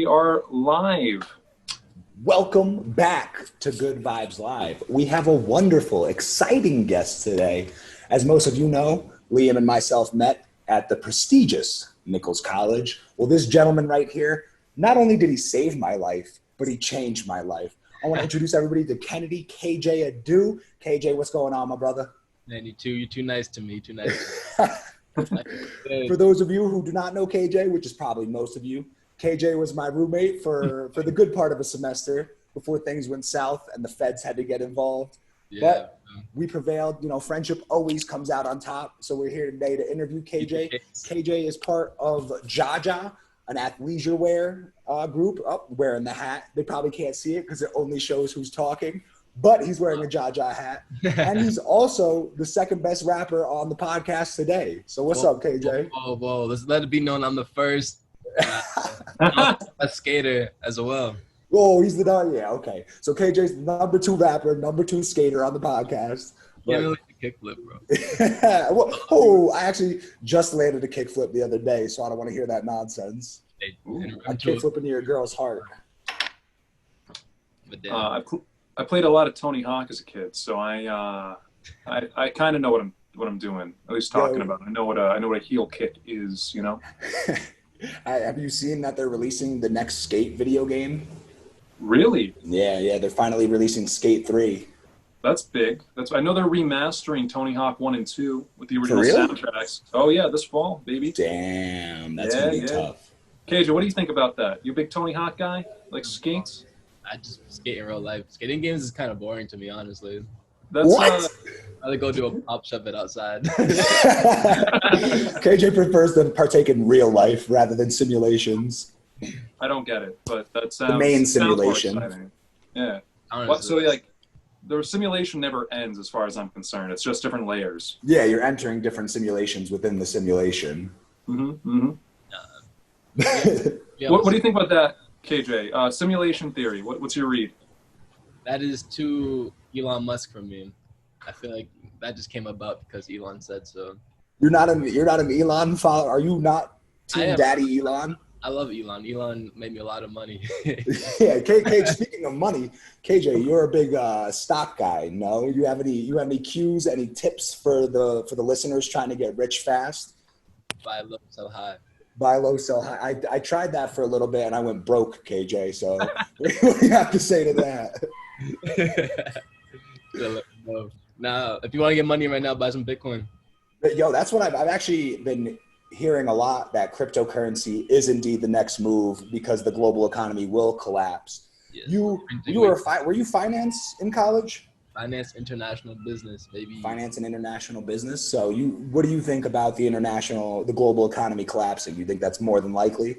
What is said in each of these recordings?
We are live. Welcome back to Good Vibes Live. We have a wonderful, exciting guest today. As most of you know, Liam and myself met at the prestigious Nichols College. Well, this gentleman right here, not only did he save my life, but he changed my life. I want to introduce everybody to Kennedy KJ Addo. KJ, what's going on, my brother? Man, you're too nice to me. Too nice. For those of you who do not know KJ, which is probably most of you, KJ was my roommate for the good part of a semester before things went south and the feds had to get involved. Yeah. But we prevailed. You know, friendship always comes out on top. So we're here today to interview KJ. KJ is part of Jaja, an athleisure wear group. Oh, wearing the hat. They probably can't see it because it only shows who's talking. But he's wearing a Jaja hat. And he's also the second best rapper on the podcast today. So what's up, KJ? Whoa. Let's let it be known I'm the first a skater as well. Oh, he's the yeah, okay. So KJ's the number 2 rapper, number 2 skater on the podcast. Yeah, like the kickflip, bro. Oh, I actually just landed a kickflip the other day, so I don't want to hear that nonsense. I kickflip into your girl's heart. I played a lot of Tony Hawk as a kid, so I kind of know what I'm doing. At least talking about it. I know what a heel kick is, you know. Have you seen that they're releasing the next Skate video game? Really? Yeah. They're finally releasing Skate 3. That's big. I know they're remastering Tony Hawk 1 and 2 with the original soundtracks. Oh yeah, this fall, baby. Damn, that's gonna be tough. KJ, what do you think about that? You a big Tony Hawk guy? Like skates? I just skate in real life. Skating games is kind of boring to me, honestly. That's what? I'd go do a pop shove it outside. KJ prefers to partake in real life rather than simulations. I don't get it, but that sounds the main simulation. Yeah. So like, the simulation never ends, as far as I'm concerned. It's just different layers. Yeah, you're entering different simulations within the simulation. What do you think about that, KJ? Simulation theory. What's your read? That is too Elon Musk for me. I feel like that just came about because Elon said so. You're not an Elon follower? Are you not Team Daddy Elon? I love Elon. Elon made me a lot of money. Yeah, KJ. Speaking of money, KJ, you're a big stock guy. No, you have any cues, any tips for the listeners trying to get rich fast? Buy low, sell high. Buy low, sell high. I tried that for a little bit and I went broke, KJ. So what do you have to say to that? Now, if you want to get money right now, buy some Bitcoin. Yo, that's what I've actually been hearing a lot, that cryptocurrency is indeed the next move because the global economy will collapse. Yes. Were you finance in college? Finance, international business, baby. Finance and international business. So what do you think about the global economy collapsing? You think that's more than likely?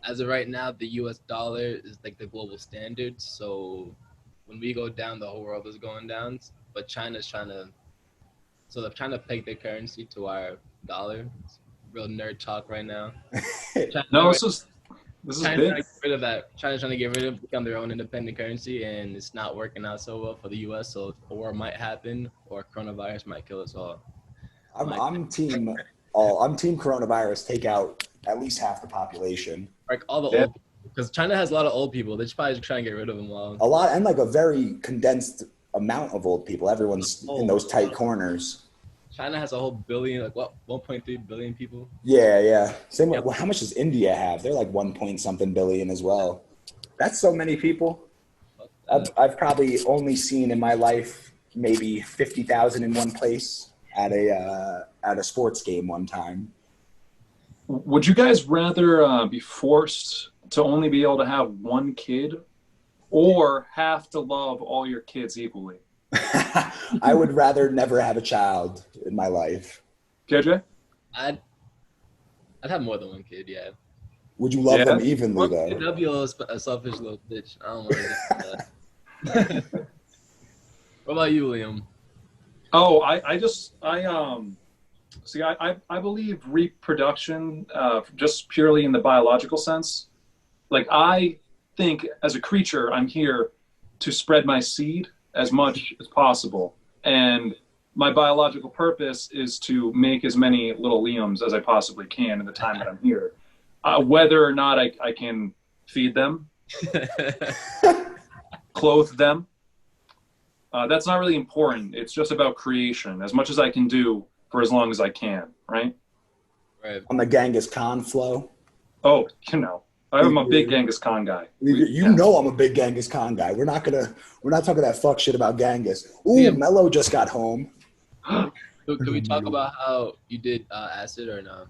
As of right now, the US dollar is like the global standard. So when we go down, the whole world is going down. But China's trying to peg their currency to our dollar. It's real nerd talk right now. No, this is big. Trying to get rid of that. China's trying to get rid of become their own independent currency, and it's not working out so well for the U.S. So a war might happen, or coronavirus might kill us all. I'm team coronavirus. Take out at least half the population. Like all the old, because China has a lot of old people. They should probably try and get rid of them all. A lot, and like a very condensed amount of old people. Everyone's in those tight corners. China has a whole billion, like what, 1.3 billion people? Yeah. Same way. Well, how much does India have? They're like 1 billion as well. That's so many people. I've probably only seen in my life maybe 50,000 in one place at a sports game one time. Would you guys rather be forced to only be able to have one kid, or have to love all your kids equally? I would rather never have a child in my life. KJ? I'd have more than one kid, yeah. Would you love them evenly, though? That'd be a selfish little bitch. I don't want to do that. What about you, Liam? Oh, I believe reproduction just purely in the biological sense. Like, I think as a creature, I'm here to spread my seed as much as possible. And my biological purpose is to make as many little Liams as I possibly can in the time that I'm here. Whether or not I can feed them, clothe them. That's not really important. It's just about creation, as much as I can do for as long as I can, right? Right. On the Genghis Khan flow. Oh, I'm a big Genghis Khan guy. You know I'm a big Genghis Khan guy. We're not talking that fuck shit about Genghis. Ooh, yeah. Mello just got home. Can we talk about how you did acid or no?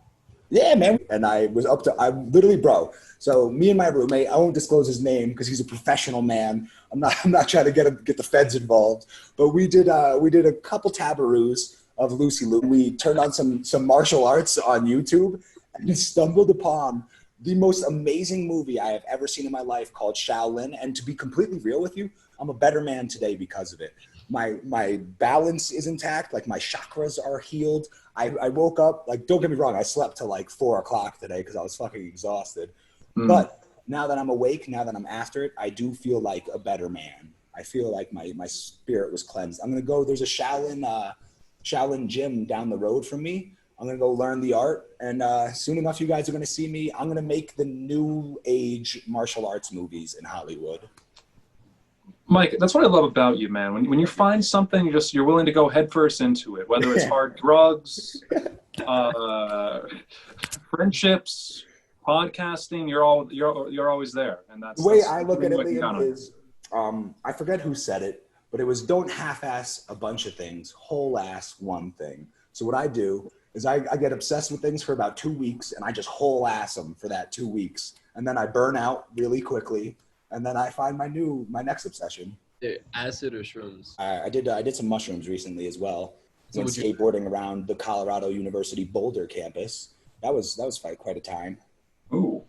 Yeah, man. And I literally, bro. So me and my roommate, I won't disclose his name because he's a professional man. I'm not trying to get the feds involved. But we did a couple tabaroos of Lucy Lou. We turned on some martial arts on YouTube and stumbled upon the most amazing movie I have ever seen in my life called Shaolin. And to be completely real with you, I'm a better man today because of it. My balance is intact. Like my chakras are healed. I woke up, like, don't get me wrong, I slept till like 4 o'clock today because I was fucking exhausted. But now that I'm awake, now that I'm after it, I do feel like a better man. I feel like my spirit was cleansed. I'm going to go, there's a Shaolin gym down the road from me. I'm going to go learn the art. And soon enough, you guys are going to see me. I'm going to make the new age martial arts movies in Hollywood. Mike, that's what I love about you, man. When you find something, you're willing to go headfirst into it, whether it's hard drugs, friendships, podcasting. You're always there, and that's the way I look at it. Liam, is I forget who said it, but it was don't half-ass a bunch of things, whole-ass one thing. So what I do is I get obsessed with things for about 2 weeks, and I just whole-ass them for that 2 weeks, and then I burn out really quickly. And then I find my next obsession. Acid or shrooms? I did some mushrooms recently as well. So went skateboarding around the Colorado University Boulder campus. That was quite a time. Ooh,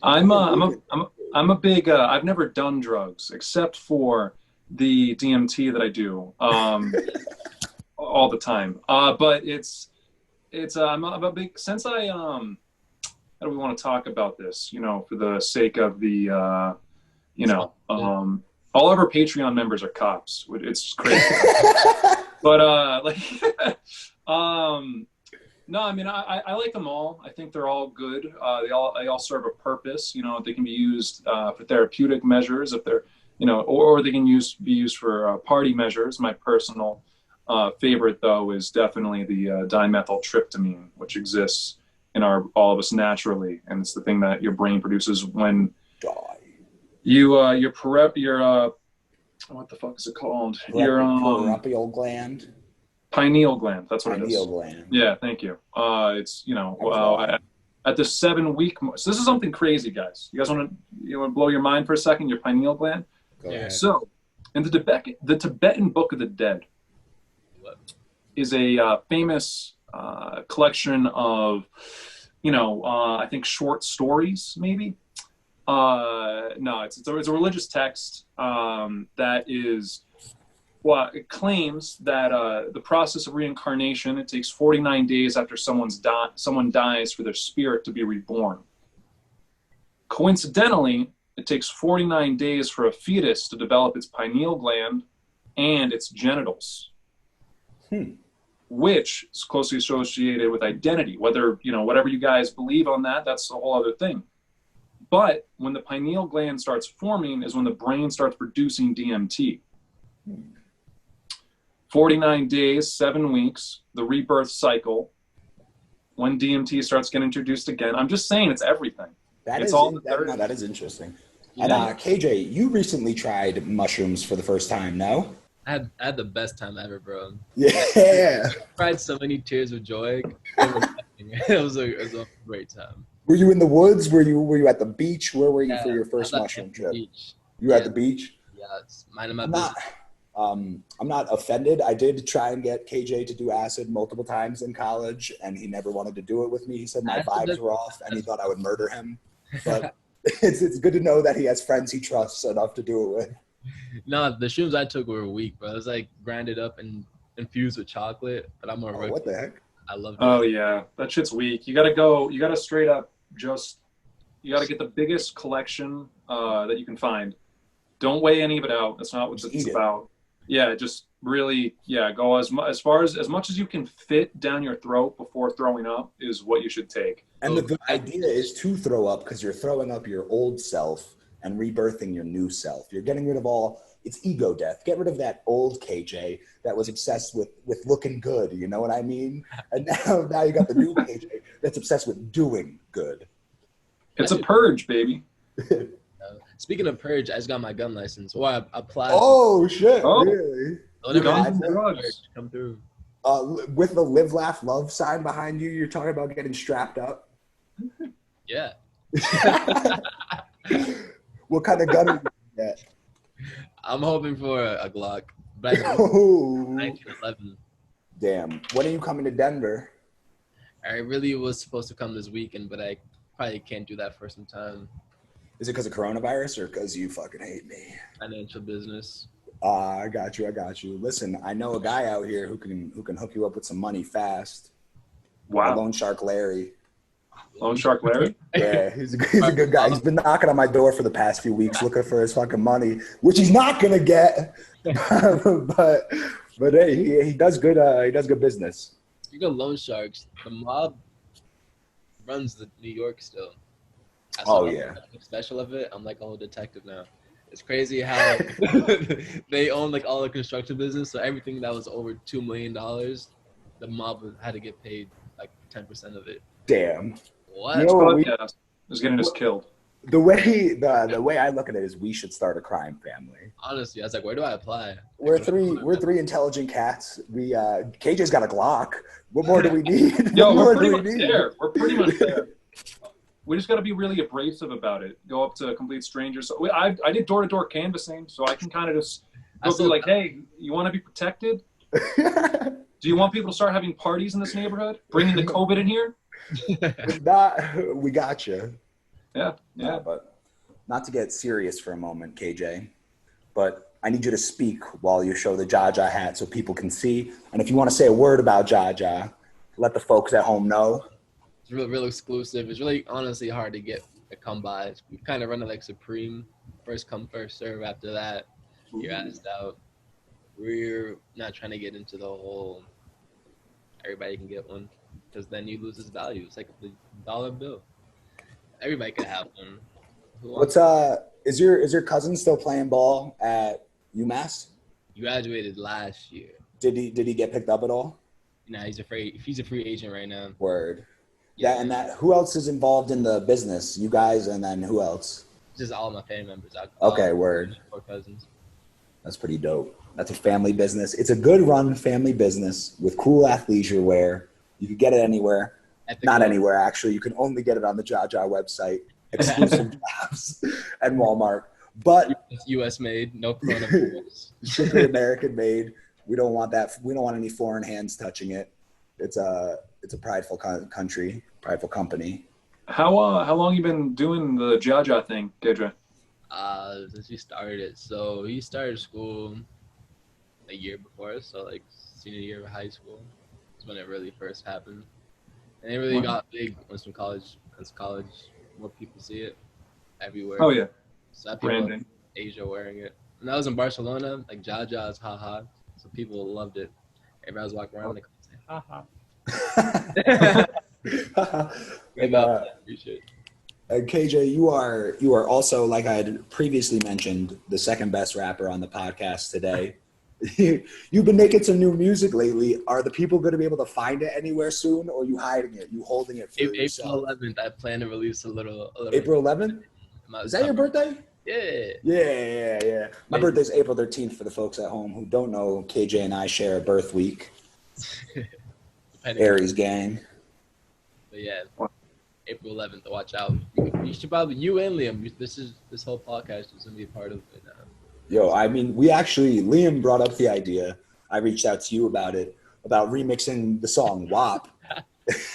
I'm a big. I've never done drugs except for the DMT that I do all the time. But I'm a big since I How do we want to talk about this? For the sake of the, all of our Patreon members are cops. It's crazy. But no, I mean, I like them all. I think they're all good. They all serve a purpose. They can be used for therapeutic measures if they're, or they can be used for party measures. My personal favorite though is definitely the dimethyltryptamine, which exists in all of us naturally, and it's the thing that your brain produces when your what the fuck is it called? Your pineal gland. Pineal gland. That's what it is. Pineal gland. Yeah, thank you. It's at the 7-week. So this is something crazy, guys. You guys want to blow your mind for a second? Your pineal gland. Go ahead. So, in the Tibetan Book of the Dead is a famous collection of, I think short stories, maybe. No, it's a religious text that is, it claims that the process of reincarnation, it takes 49 days after someone dies for their spirit to be reborn. Coincidentally, it takes 49 days for a fetus to develop its pineal gland and its genitals. Which is closely associated with identity. Whether, whatever you guys believe on that, that's a whole other thing. But when the pineal gland starts forming is when the brain starts producing DMT. 49 days, 7 weeks, the rebirth cycle, when DMT starts getting introduced again. I'm just saying it's everything. That is interesting. And KJ, you recently tried mushrooms for the first time, no? I had the best time ever, bro. Yeah. I cried so many tears of joy. It was a great time. Were you in the woods? Were you at the beach? Where were you for your first mushroom trip? You were at the beach? Yeah, it's minding my business. I'm not offended. I did try and get KJ to do acid multiple times in college, and he never wanted to do it with me. He said my vibes were off, and he thought I would murder him. But it's good to know that he has friends he trusts enough to do it with. No, the shrooms I took were weak, bro. It was like grinded up and infused with chocolate. But I'm a what the heck? I love it. Oh yeah, that shit's weak. You gotta straight up you gotta get the biggest collection that you can find. Don't weigh any of it out. That's not what it's about. Yeah, just really, yeah, go as far as much as you can fit down your throat before throwing up is what you should take. And the idea is to throw up because you're throwing up your old self and rebirthing your new self. You're getting rid of all, it's ego death. Get rid of that old KJ that was obsessed with looking good. You know what I mean? And now you got the new KJ that's obsessed with doing good. It's a purge, baby. Speaking of purge, I just got my gun license. Or I applied. Oh, shit. Oh, really? Drugs come through. With the live, laugh, love sign behind you, you're talking about getting strapped up? Yeah. What kind of gun are you going to get? I'm hoping for a Glock. But 1911. Damn. When are you coming to Denver? I really was supposed to come this weekend, but I probably can't do that for some time. Is it because of coronavirus or because you fucking hate me? Financial business. I got you. Listen, I know a guy out here who can hook you up with some money fast. Wow. Loan Shark Larry. Loan Shark Larry? Yeah, he's a good guy. He's been knocking on my door for the past few weeks looking for his fucking money, which he's not gonna get. but hey, he does good. He does good business. Speaking of loan sharks, the mob runs the New York still. Oh yeah. Special of it. I'm like a whole detective now. It's crazy how they own like all the construction business. So everything that was over $2 million, the mob had to get paid like 10% of it. Damn. What? You know, is getting us killed. The way I look at it is we should start a crime family. Honestly, I was like, where do I apply? We're three intelligent cats. We KJ's got a Glock. What more do we need? Yo, we're pretty much there. We're pretty much there. We just got to be really abrasive about it. Go up to complete strangers. So I did door-to-door canvassing, so I can kind of just go through like, hey, you want to be protected? Do you want people to start having parties in this neighborhood? Bringing the COVID in here? We got you. Yeah. But not to get serious for a moment, KJ, but I need you to speak while you show the Jaja hat so people can see. And if you want to say a word about Jaja, let the folks at home know. It's real exclusive. It's really honestly hard to come by. We kind of run it like Supreme. First come, first serve. After that, you're asked out. We're not trying to get into the whole everybody can get one because then you lose its value. It's like the dollar bill. Everybody can have one. Is your cousin still playing ball at UMass? He graduated last year. Did he get picked up at all? Nah, he's a free agent right now. Word. Yeah, and who else is involved in the business? You guys, and then who else? Just all my family members. Okay, word. 4 cousins. That's pretty dope. That's a family business. It's a good run family business with cool athleisure wear. You can get it anywhere. Not anywhere, actually. You can only get it on the Jaja website. Exclusive jobs and Walmart. But U.S. made, no coronavirus. Strictly American made. We don't want that. We don't want any foreign hands touching it. It's a prideful country, prideful company. How long you been doing the Jaja thing, KJ? Since we started. So he started school a year before us, so like senior year of high school. That's when it really first happened. And it really got big once college, more people see it everywhere. Oh yeah. So people in Asia wearing it. And that was in Barcelona, like Jaja's haha. So people loved it. Everybody was walking around like saying haha. Appreciate it. KJ, you are also, like I had previously mentioned, the second best rapper on the podcast today. You've been making some new music lately. Are the people going to be able to find it anywhere soon, or are you hiding it? You holding it for yourself? April 11th, I plan to release a little. April 11th? Is that your birthday? Yeah. Yeah. My birthday's April 13th for the folks at home who don't know. KJ and I share a birth week. Aries gang. But yeah, April 11th. Watch out. You should probably, you and Liam. This whole podcast is gonna be a part of it now. Yo, I mean, Liam brought up the idea. I reached out to you about remixing the song WAP.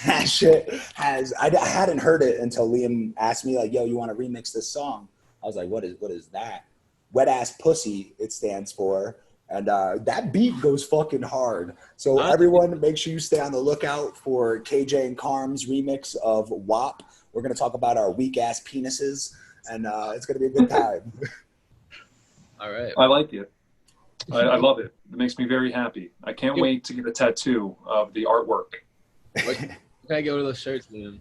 That shit I hadn't heard it until Liam asked me, like, yo, you want to remix this song? I was like, what is that? Wet Ass Pussy, it stands for. And that beat goes fucking hard. So everyone, make sure you stay on the lookout for KJ and Carm's remix of WAP. We're going to talk about our weak-ass penises, and it's going to be a good time. All right. I like it. I love it. It makes me very happy. I can't wait to get a tattoo of the artwork. Where can I get one of those shirts, man?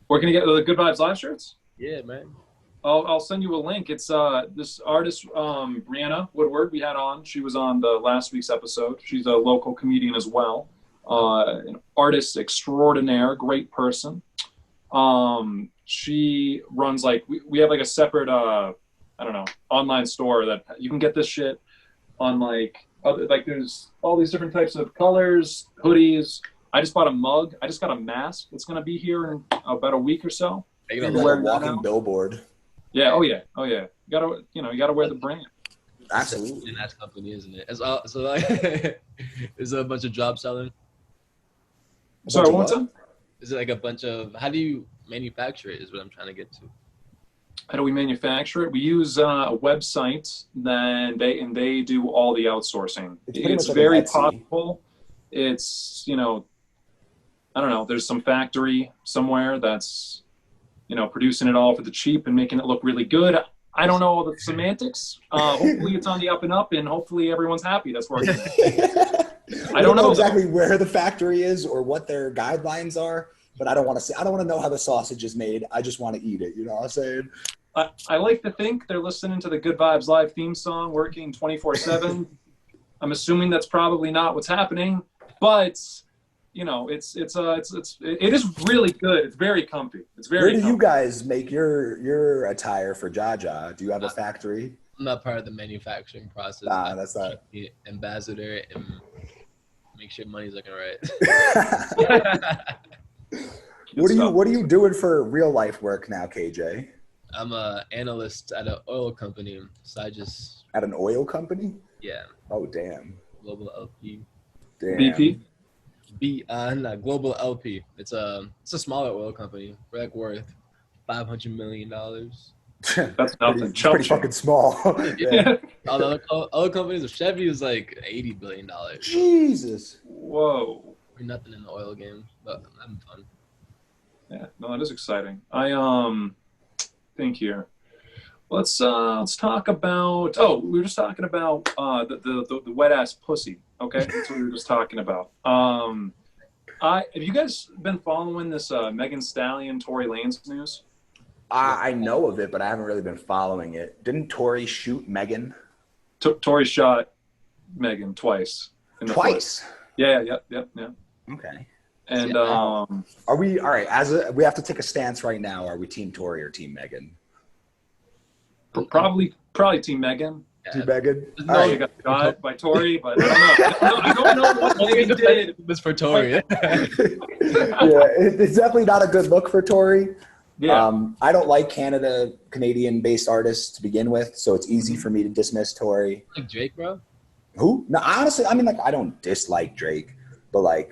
Where can you get the Good Vibes Live shirts? Yeah, man. I'll send you a link. It's this artist, Brianna Woodward, we had on. She was on the last week's episode. She's a local comedian as well. An artist extraordinaire, great person. She runs we have like a separate I don't know, online store that you can get this shit on there's all these different types of colors, hoodies. I just bought a mug. I just got a mask. It's gonna be here in about a week or so. You're like a walking billboard. Yeah. Oh yeah. You gotta wear the brand. Absolutely. That's company, isn't it? So is it a bunch of job selling? Sorry, one more time? Is it like a bunch of, how do you manufacture it is what I'm trying to get to. How do we manufacture it? We use a website, then they do all the outsourcing. It's very possible. It's, I don't know, there's some factory somewhere that's, producing it all for the cheap and making it look really good. I don't know all the semantics. Hopefully it's on the up and up, and hopefully everyone's happy that's working. I don't know exactly where the factory is or what their guidelines are, but I don't want to know how the sausage is made. I just want to eat it. You know what I'm saying? I like to think they're listening to the Good Vibes Live theme song, working 24/7. I'm assuming that's probably not what's happening, but it is really good. It's very comfy. It's very. Where do you guys make your attire for Jaja? Do you have a factory? I'm not part of the manufacturing process. That's not. The ambassador and make sure money's looking right. What are you doing for real life work now, KJ? I'm an analyst at an oil company, so I just. At an oil company? Yeah. Oh damn. Global LP. Damn. BP. Not Global LP. It's a smaller oil company. We're worth $500 million. That's nothing. It's pretty fucking small. Yeah. All the other companies of Chevy is like $80 billion. Jesus. Whoa. We're nothing in the oil game, but I'm fun. Yeah, no, that is exciting. I think here. Let's talk about. Oh, we were just talking about the wet ass pussy. Okay, that's what we were just talking about. Have you guys been following this Megan Stallion, Tory Lanez news? I know of it, but I haven't really been following it. Didn't Tory shoot Megan? Tory shot Megan twice. Twice? Yeah. Okay. And are we all right? We have to take a stance right now. Are we Team Tory or Team Megan? Probably Team Megan. Team Megan. No, you got shot by Tory, but I don't know what Megan did. It was for Tory. Yeah, it's definitely not a good look for Tory. Yeah. I don't like Canadian-based artists to begin with, so it's easy for me to dismiss Tory. Like Drake, bro? Who? No, honestly, I mean, I don't dislike Drake, but I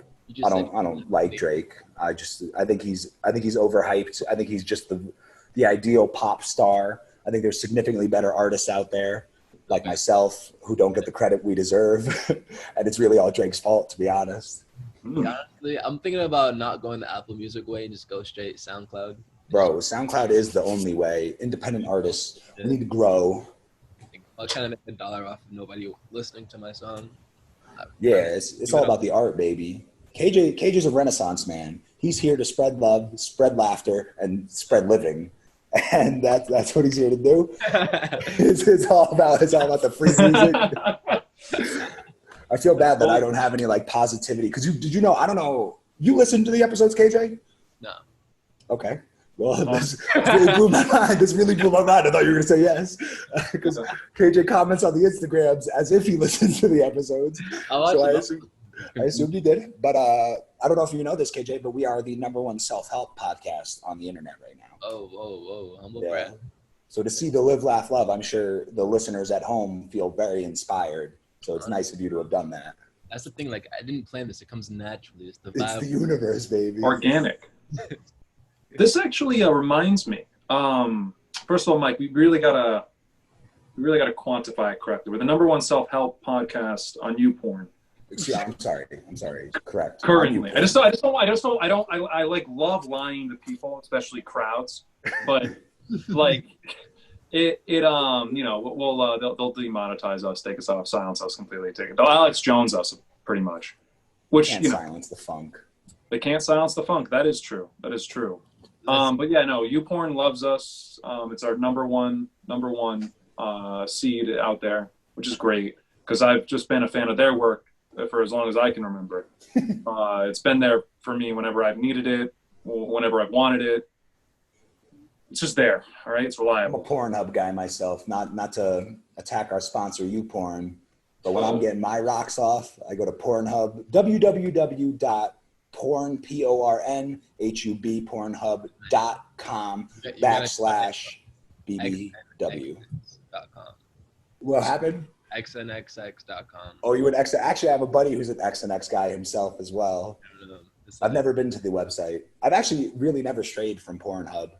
don't like Drake. I think he's overhyped. I think he's just the ideal pop star. I think there's significantly better artists out there, like myself, who don't get the credit we deserve, and it's really all Drake's fault, to be honest. Honestly, I'm thinking about not going the Apple Music way and just go straight SoundCloud. Bro, SoundCloud is the only way. Independent artists, we need to grow. I'm trying to make $1 off of nobody listening to my song. Yeah, it's all about the art, baby. KJ's a Renaissance man. He's here to spread love, spread laughter, and spread living. And that's what he's here to do. It's all about the free music. I feel bad that I don't have any positivity. Because did you know? I don't know. You listened to the episodes, KJ? No. Okay. Well, this really blew my mind. This really blew my mind. I thought you were gonna say yes, because KJ comments on the Instagrams as if he listens to the episodes. So I assumed you did. But I don't know if you know this, KJ, but we are the #1 self-help podcast on the internet right now. Oh, humble brag. So to see the Live, Laugh, Love, I'm sure the listeners at home feel very inspired. So it's nice of you to have done that. That's the thing. I didn't plan this. It comes naturally. It's the vibe. It's the universe, baby. Organic. This actually reminds me. First of all, Mike, we really gotta quantify it correctly. We're the #1 self-help podcast on YouPorn. I'm sorry. Correct. Currently, I love lying to people, especially crowds. But you know, they'll demonetize us, take us off, silence us completely, they'll Alex Jones us pretty much. Which Can't you know, silence the funk. they can't silence the funk. That is true. That is true. But yeah, no, YouPorn loves us. It's our number one seed out there, which is great because I've just been a fan of their work for as long as I can remember. It's been there for me whenever I've needed it, whenever I've wanted it. It's just there. All right, it's reliable. I'm a Pornhub guy myself. Not to attack our sponsor, YouPorn, but when I'm getting my rocks off, I go to Pornhub. pornhub.com/BBW. What happened? xnxx.com. Oh, you would actually I have a buddy who's an XNX guy himself as well. I've never been to the website. I've actually really never strayed from Pornhub.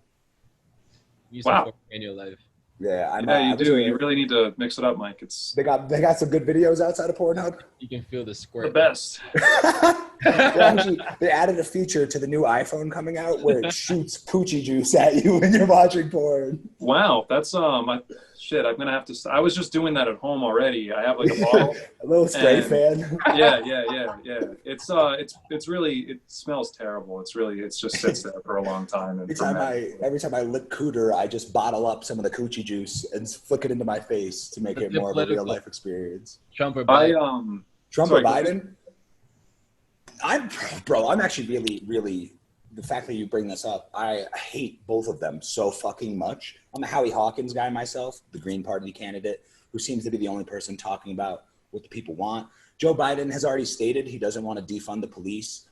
Wow. In your life. Yeah, you do. You really need to mix it up, Mike. They got some good videos outside of Pornhub. You can feel the squirt. The best. Well, actually, they added a feature to the new iPhone coming out where it shoots poochie juice at you when you're watching porn. Wow, that's shit. I'm gonna have to. I was just doing that at home already. I have like a bottle. A little stray fan. Yeah. It's really. It smells terrible. It just sits there for a long time. And every time I lick cooter, I just bottle up some of the coochie juice and flick it into my face to make it more of a real life experience. Trump or Biden? Trump or Biden? I'm actually really, the fact that you bring this up, I hate both of them so fucking much. I'm a Howie Hawkins guy myself, the Green Party candidate, who seems to be the only person talking about what the people want. Joe Biden has already stated he doesn't want to defund the police.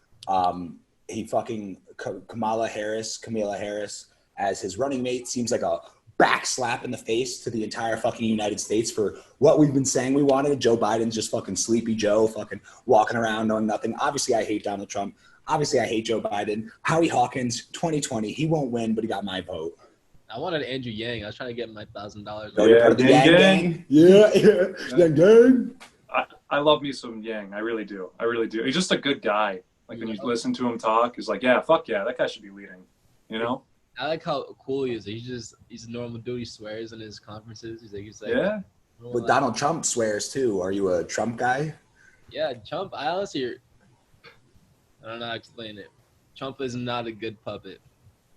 He fucking Kamala Harris as his running mate seems like a back slap in the face to the entire fucking United States for what we've been saying we wanted. Joe Biden's just fucking sleepy Joe, fucking walking around knowing nothing. Obviously, I hate Donald Trump. Obviously, I hate Joe Biden. Howie Hawkins, 2020. He won't win, but he got my vote. I wanted Andrew Yang. I was trying to get my $1,000. Oh, you're part of the Yang gang? Yeah. Yang gang. I love me some Yang. I really do. He's just a good guy. Like when you listen to him talk, he's like, yeah, fuck yeah, that guy should be leading. You know? I like how cool he is. He's a normal dude. He swears in his conferences. He's like yeah. But Donald Trump swears too. Are you a Trump guy? Yeah, Trump. I honestly, I don't know how to explain it. Trump is not a good puppet.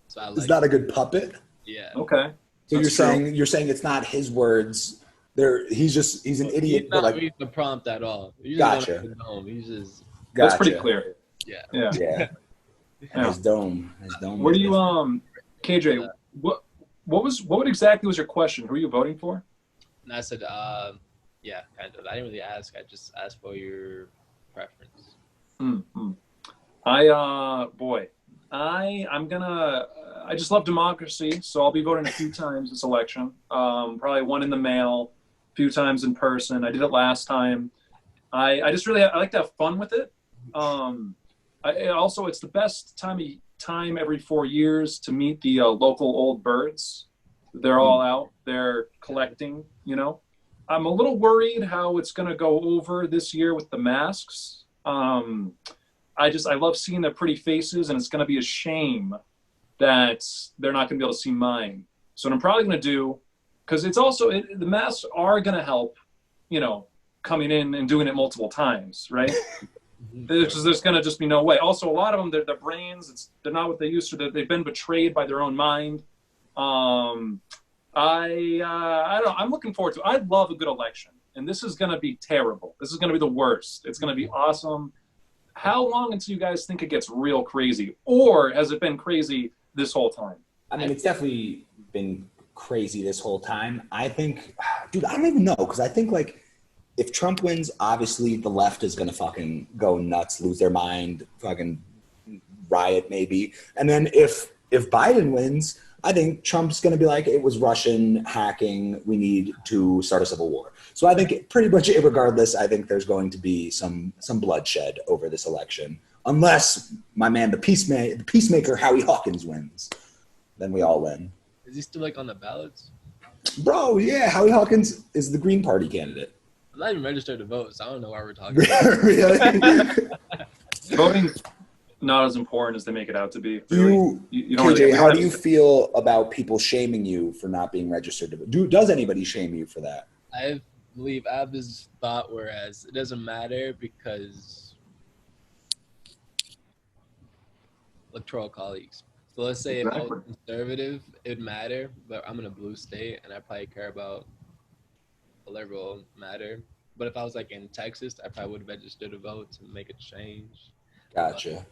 So I like. He's not a good puppet. Yeah. Okay. So you're saying it's not his words. He's an idiot. He's not reading the prompt at all. Gotcha. He's just. That's pretty clear. Yeah. His dome. What do you KJ? What exactly was your question? Who are you voting for? And I said, yeah, kind of. I didn't really ask. I just asked for your preference. Mm-hmm. I just love democracy, so I'll be voting a few times this election. Probably one in the mail, a few times in person. I did it last time. I like to have fun with it. Also, it's the best time every 4 years to meet the local old birds. They're all out there collecting, you know. I'm a little worried how it's going to go over this year with the masks. I love seeing their pretty faces, and it's going to be a shame that they're not going to be able to see mine. So what I'm probably going to do, because it's also, the masks are going to help, you know, coming in and doing it multiple times, right? There's going to just be no way. Also, a lot of them, their brains, they're not what they used to. They've been betrayed by their own mind. I don't know. I'm looking forward to it. I love a good election, and this is going to be terrible. This is going to be the worst. It's going to be awesome. How long until you guys think it gets real crazy, or has it been crazy this whole time? I mean, it's definitely been crazy this whole time. I think, dude, I don't even know, because I think, like, if Trump wins, obviously the left is going to fucking go nuts, lose their mind, fucking riot maybe. And then if Biden wins, I think Trump's going to be like, it was Russian hacking. We need to start a civil war. So I think pretty much regardless, I think there's going to be some bloodshed over this election. Unless my man, the peacemaker, Howie Hawkins wins. Then we all win. Is he still like on the ballots? Bro, yeah. Howie Hawkins is the Green Party candidate. I'm not even registered to vote, so I don't know why we're talking about Really? not as important as they make it out to be. You, you don't KJ, really how do you feel about people shaming you for not being registered to vote? Does anybody shame you for that? I believe I have this thought, whereas it doesn't matter because electoral colleagues. So let's say if I was conservative, it'd matter, but I'm in a blue state and I probably care about a liberal matter. But if I was like in Texas, I probably would register to vote to make a change. Gotcha.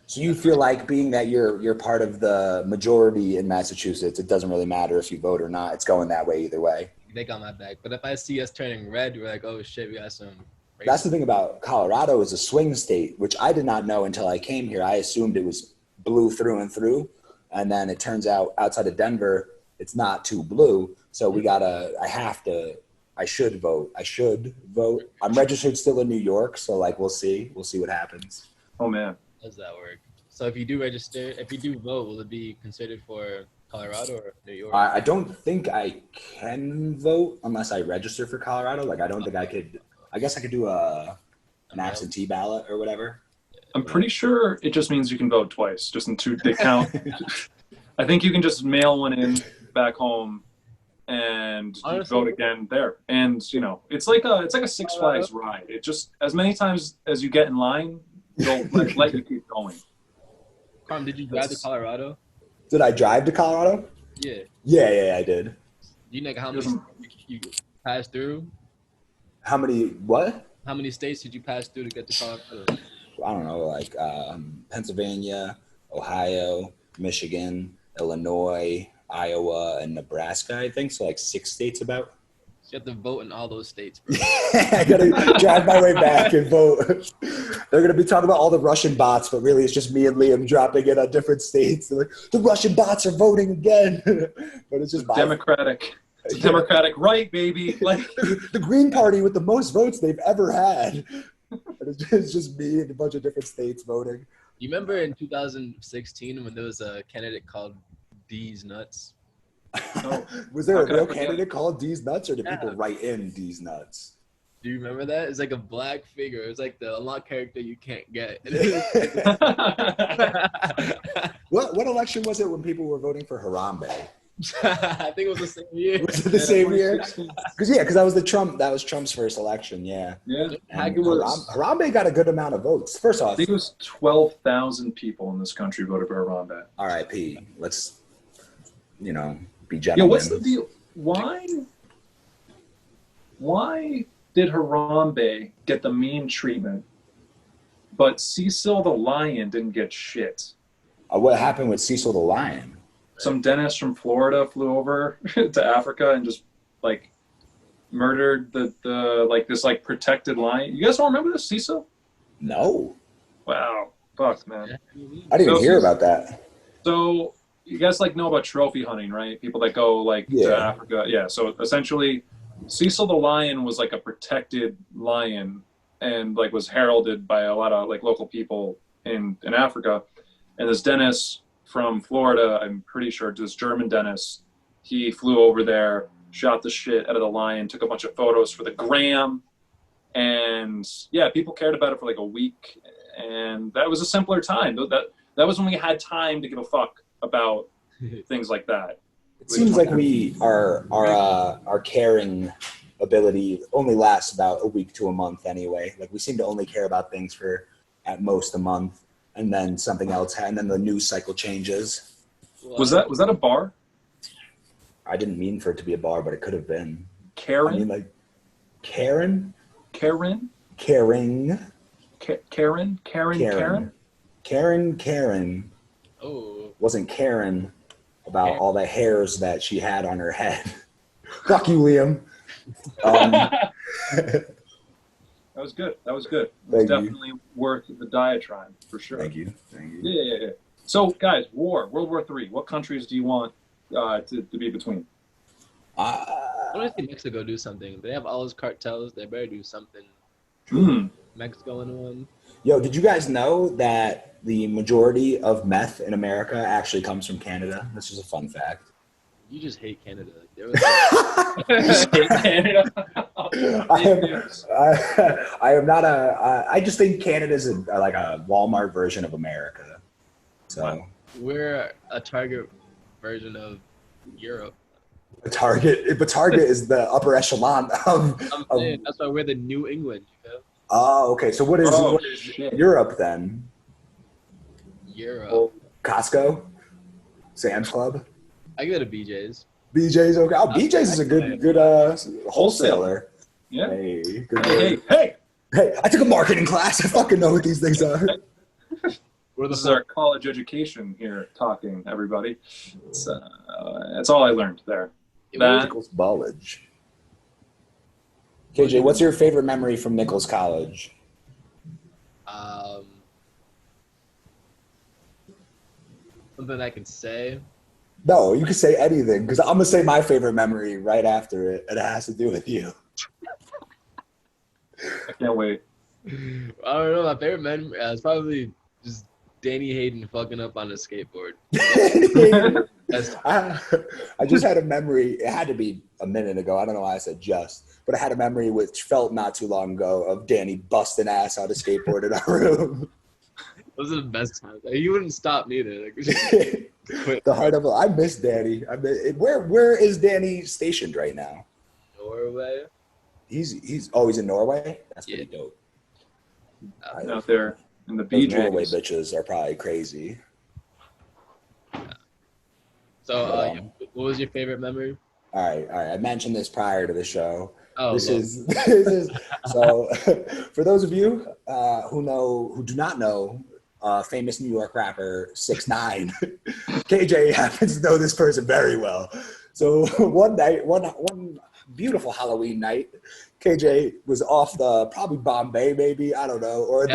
So you feel like being that you're part of the majority in Massachusetts, it doesn't really matter if you vote or not. It's going that way either way. They got my back. But if I see us turning red, we're like, oh shit, we got some. That's the thing about Colorado is a swing state, which I did not know until I came here. I assumed it was blue through and through. And then it turns out outside of Denver, it's not too blue. So I should vote. I'm registered still in New York. So like, we'll see what happens. Oh man. How does that work? So if you do vote, will it be considered for Colorado or New York? I don't think I can vote unless I register for Colorado. Like, I don't think I could. I guess I could do an absentee ballot or whatever. I'm pretty sure it just means you can vote twice, just in two. They count. I think you can just mail one in back home and vote again there. And it's like a Six Flags ride. It just, as many times as you get in line, they'll let you keep going. Carm, did you drive to Colorado? Did I drive to Colorado? Yeah. Yeah, I did. Do you know how many you passed through? How many, what? How many states did you pass through to get to Colorado? I don't know, like Pennsylvania, Ohio, Michigan, Illinois, Iowa, and Nebraska, I think. So like 6 states about. You have to vote in all those states, bro. I gotta drive my way back and vote. They're gonna be talking about all the Russian bots, but really it's just me and Liam dropping it on different states. They're like, the Russian bots are voting again. But it's just democratic. It's a democratic right, baby. Like the Green Party with the most votes they've ever had. And it's just me and a bunch of different states voting. You remember in 2016 when there was a candidate called D's Nuts? Oh, was there a real candidate called D's Nuts, or did people write in D's Nuts? Do you remember that? It's like a black figure. It's like the unlocked character you can't get. What election was it when people were voting for Harambe? I think it was the same year. Was it the same year? Because that was Trump's first election. Yeah. Harambe got a good amount of votes. First off, I think it was 12,000 people in this country voted for Harambe. R.I.P. Let's, be gentlemen. Yeah, what's the deal? Why did Harambe get the mean treatment, but Cecil the Lion didn't get shit? What happened with Cecil the Lion? Some dentist from Florida flew over to Africa and just murdered this protected lion. You guys don't remember this, Cecil? No. Wow. Fuck, man. I didn't even hear about that. So you guys know about trophy hunting, right? People that go to Africa. Yeah. So essentially Cecil the Lion was a protected lion and was heralded by a lot of local people in Africa. And this dentist from Florida, I'm pretty sure, this German dentist, he flew over there, shot the shit out of the lion, took a bunch of photos for the gram. And yeah, people cared about it for a week. And that was a simpler time. That was when we had time to give a fuck about things like that. It seems like our caring ability only lasts about a week to a month anyway. We seem to only care about things for at most a month, and then something else, and then the news cycle changes. Was that a bar? I didn't mean for it to be a bar, but it could have been. Karen? I mean, Karen? Karen? Caring. Karen? Karen. Oh. Wasn't Karen about all the hairs that she had on her head. Fuck you, Liam. That was good. It's definitely worth the diatribe, for sure. Thank you. Yeah. So, guys, World War III. What countries do you want to be between? I want to see Mexico do something. They have all those cartels. They better do something. Mexico in one. Yo, did you guys know that the majority of meth in America actually comes from Canada? This is a fun fact. You just hate Canada. Hate Canada. I am not I just think Canada's like a Walmart version of America. So we're a Target version of Europe. But Target is the upper echelon of. I'm saying that's why we're the New England. You know? Oh, okay. So what is Europe then? Europe. Costco, Sam's Club. I go to BJ's. BJ's okay. Oh, BJ's is a good wholesaler. Yeah. Hey, hey! I took a marketing class. I fucking know what these things are. This is our college education here talking, everybody. That's all I learned there. Nichols College. KJ, what's your favorite memory from Nichols College? Something I can say. No, you can say anything because I'm gonna say my favorite memory right after it, and it has to do with you. I can't wait. I don't know. My favorite memory is probably just Danny Hayden fucking up on a skateboard. I just had a memory. It had to be a minute ago. I don't know why I said just, but I had a memory which felt not too long ago of Danny busting ass on a skateboard in our room. Those are the best times. He wouldn't stop neither. The heart of I miss Danny. Where is Danny stationed right now? Norway. He's in Norway. That's pretty dope. Out there in the BJ's. Norway bitches are probably crazy. So, what was your favorite memory? All right. I mentioned this prior to the show. Oh, this is so. For those of you who do not know, famous New York rapper 6ix9ine, KJ happens to know this person very well. So one night, one beautiful Halloween night, KJ was off the probably Bombay, maybe I don't know, or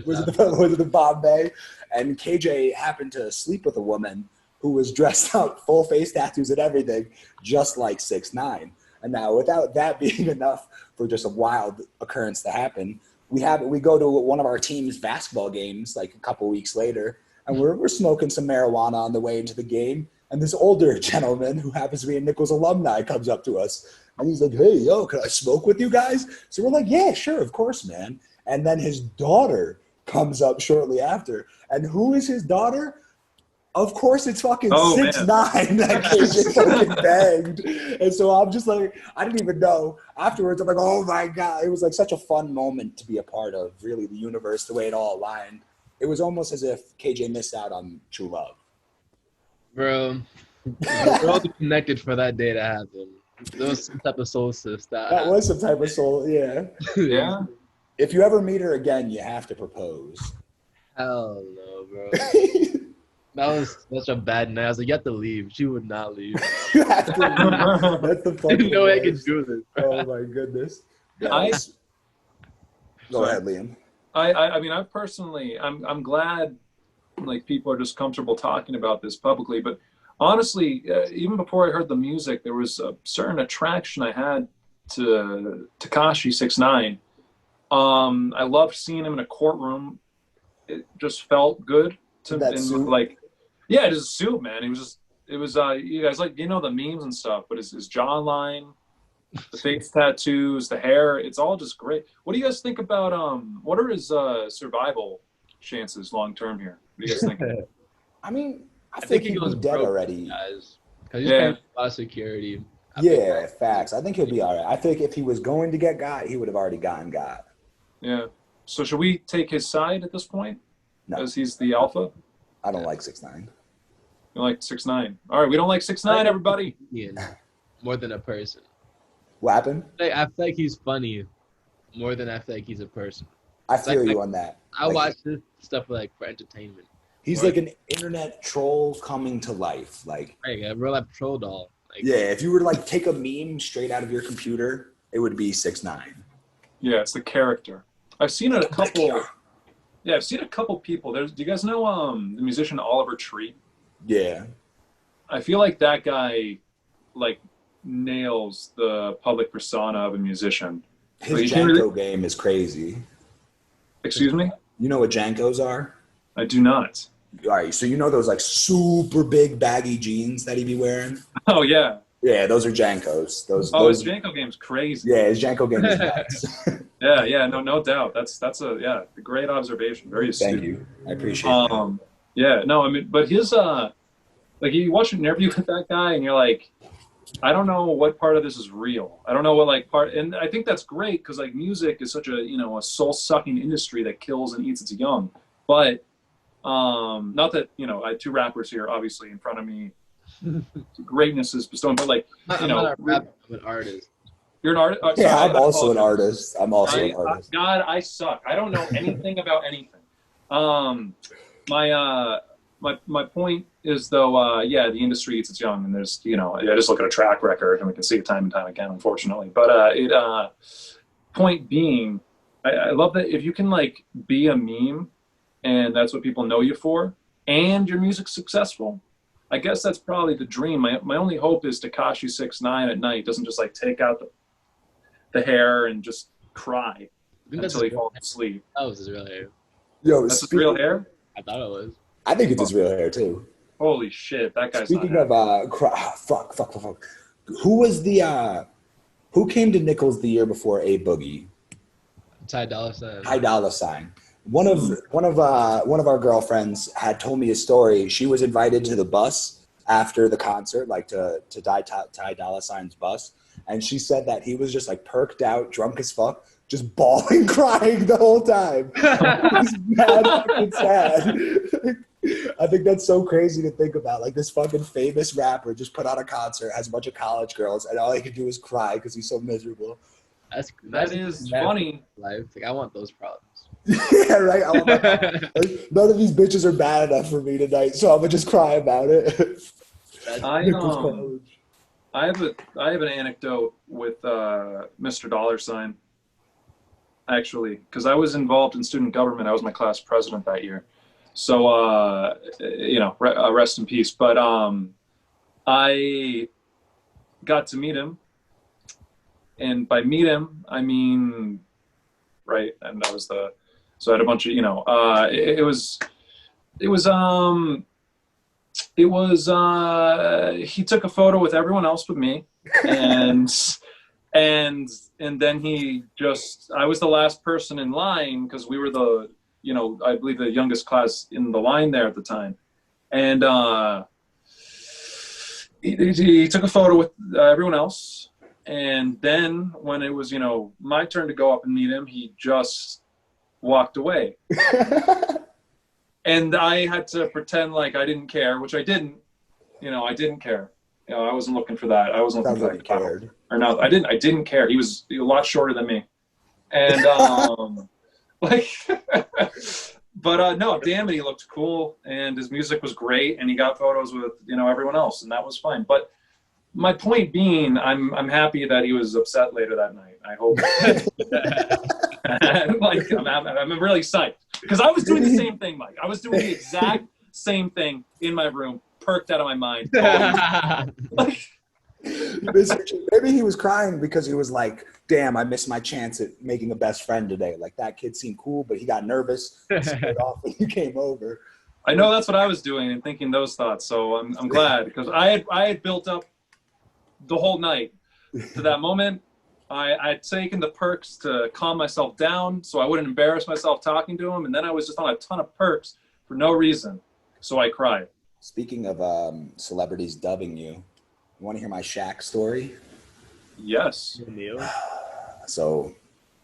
was it the Bombay? And KJ happened to sleep with a woman who was dressed up, full face tattoos and everything, just like 6ix9ine. And now, without that being enough for just a wild occurrence to happen, we go to one of our team's basketball games like a couple weeks later, and we're smoking some marijuana on the way into the game. And this older gentleman who happens to be a Nichols alumni comes up to us, and he's like, "Hey, yo, can I smoke with you guys?" So we're like, "Yeah, sure, of course, man." And then his daughter comes up shortly after, and who is his daughter? Of course, it's fucking 6ix9ine that KJ fucking banged. And so I'm just like, I didn't even know. Afterwards, I'm like, oh my God. It was like such a fun moment to be a part of, really, the universe, the way it all aligned. It was almost as if KJ missed out on true love. Bro, we're all connected for that day to happen. There was some type of soul sister. That was some type of soul, yeah. Yeah. If you ever meet her again, you have to propose. Hell no, bro. That was such a bad night. I was like, you have to leave. She would not leave. You have to leave. That's the fucking no way I can do this. Oh my goodness. Yeah, go ahead, Liam. I mean, I personally, I'm glad like people are just comfortable talking about this publicly, but honestly, even before I heard the music, there was a certain attraction I had to Tekashi 6ix9ine. I loved seeing him in a courtroom. It just felt good to like. Yeah, just a suit, man. It was you guys like, you know, the memes and stuff, but his jawline, the face tattoos, the hair, it's all just great. What do you guys think about, what are his survival chances long term here? What do you guys think? I mean, I think he was dead already. Guys, because he's paying a lot of security. Facts. I think he'll be all right. I think if he was going to get got, he would have already gotten got. Yeah. So should we take his side at this point? No. Because he's the alpha? I don't like 6ix9ine. You like 6ix9ine. All right, we don't like 6ix9ine, everybody. More than a person. What happened? I feel like he's funny more than I feel like he's a person. I feel you on that. I watch this stuff like for entertainment. He's like an internet troll coming to life. Like a real life troll doll. Like, yeah, if you were to like take a meme straight out of your computer, it would be 6ix9ine. Yeah, it's the character. I've seen a couple. Yeah, I've seen a couple people. Do you guys know the musician Oliver Tree? Yeah. I feel like that guy like nails the public persona of a musician. His Janko game is crazy. Excuse me? You know what Jankos are? I do not. All right, so you know those like super big baggy jeans that he be wearing? Oh yeah. Yeah, those are Jankos. Those. His Janko game's crazy. Yeah, his Janko game is nuts. No doubt. That's a great observation. Very astute. Thank you. I appreciate that. Yeah, no, I mean, but his like you watch an interview with that guy and you're like, I don't know what part of this is real. I don't know what like part, and I think that's great because like music is such a a soul sucking industry that kills and eats its young. But not that I had two rappers here obviously in front of me. Greatness is bestowed, but like I'm not a rapper, I'm an artist. You're an artist. Yeah, I'm also an artist. I'm also an artist. God, I suck. I don't know anything about anything. My point is though, the industry eats its young, and there's I just look at a track record and we can see it time and time again, unfortunately. But point being, I love that if you can like be a meme, and that's what people know you for, and your music's successful. I guess that's probably the dream. My only hope is Tekashi 6ix9ine at night doesn't just like take out the hair and just cry until he falls asleep. That was his real hair. Yo, that's his real hair? I thought it was. I think it's his real hair too. Holy shit, that guy's Speaking of fuck. Who was who came to Nichols the year before A Boogie? Ty Dolla $ign. Ty Dolla $ign. One of our girlfriends had told me a story. She was invited to the bus after the concert, like to Ty Dolla $ign's bus, and she said that he was just like perked out, drunk as fuck, just bawling, crying the whole time. It was mad fucking sad. I think that's so crazy to think about. Like this fucking famous rapper just put on a concert, has a bunch of college girls, and all he could do is cry because he's so miserable. That is funny. Life. Like I want those problems. Yeah, right. None of these bitches are bad enough for me tonight, so I'm gonna just cry about it. I have an anecdote with Mr. $ign, actually, because I was involved in student government. I was my class president that year, so rest in peace. But I got to meet him, and by meet him I mean right, and that was so I had a bunch of he took a photo with everyone else but me, and then I was the last person in line because we were I believe the youngest class in the line there at the time, and he took a photo with everyone else, and then when it was my turn to go up and meet him, he just walked away. And I had to pretend like I didn't care, which I didn't. I didn't care. I wasn't looking for that. I wasn't looking for that. Cared. Or no, I didn't care. He was a lot shorter than me. And but no, damn it, he looked cool and his music was great and he got photos with everyone else, and that was fine. But my point being, I'm happy that he was upset later that night. I hope. Like I'm really psyched because I was doing the same thing, Mike. I was doing the exact same thing in my room, perked out of my mind. Maybe he was crying because he was like, damn, I missed my chance at making a best friend today. Like that kid seemed cool, but he got nervous and split off when he came over. I know that's what I was doing and thinking those thoughts. So I'm glad because I had built up the whole night to that moment. I had taken the perks to calm myself down so I wouldn't embarrass myself talking to him, and then I was just on a ton of perks for no reason, so I cried. Speaking of celebrities dubbing you want to hear my Shaq story? Yes. So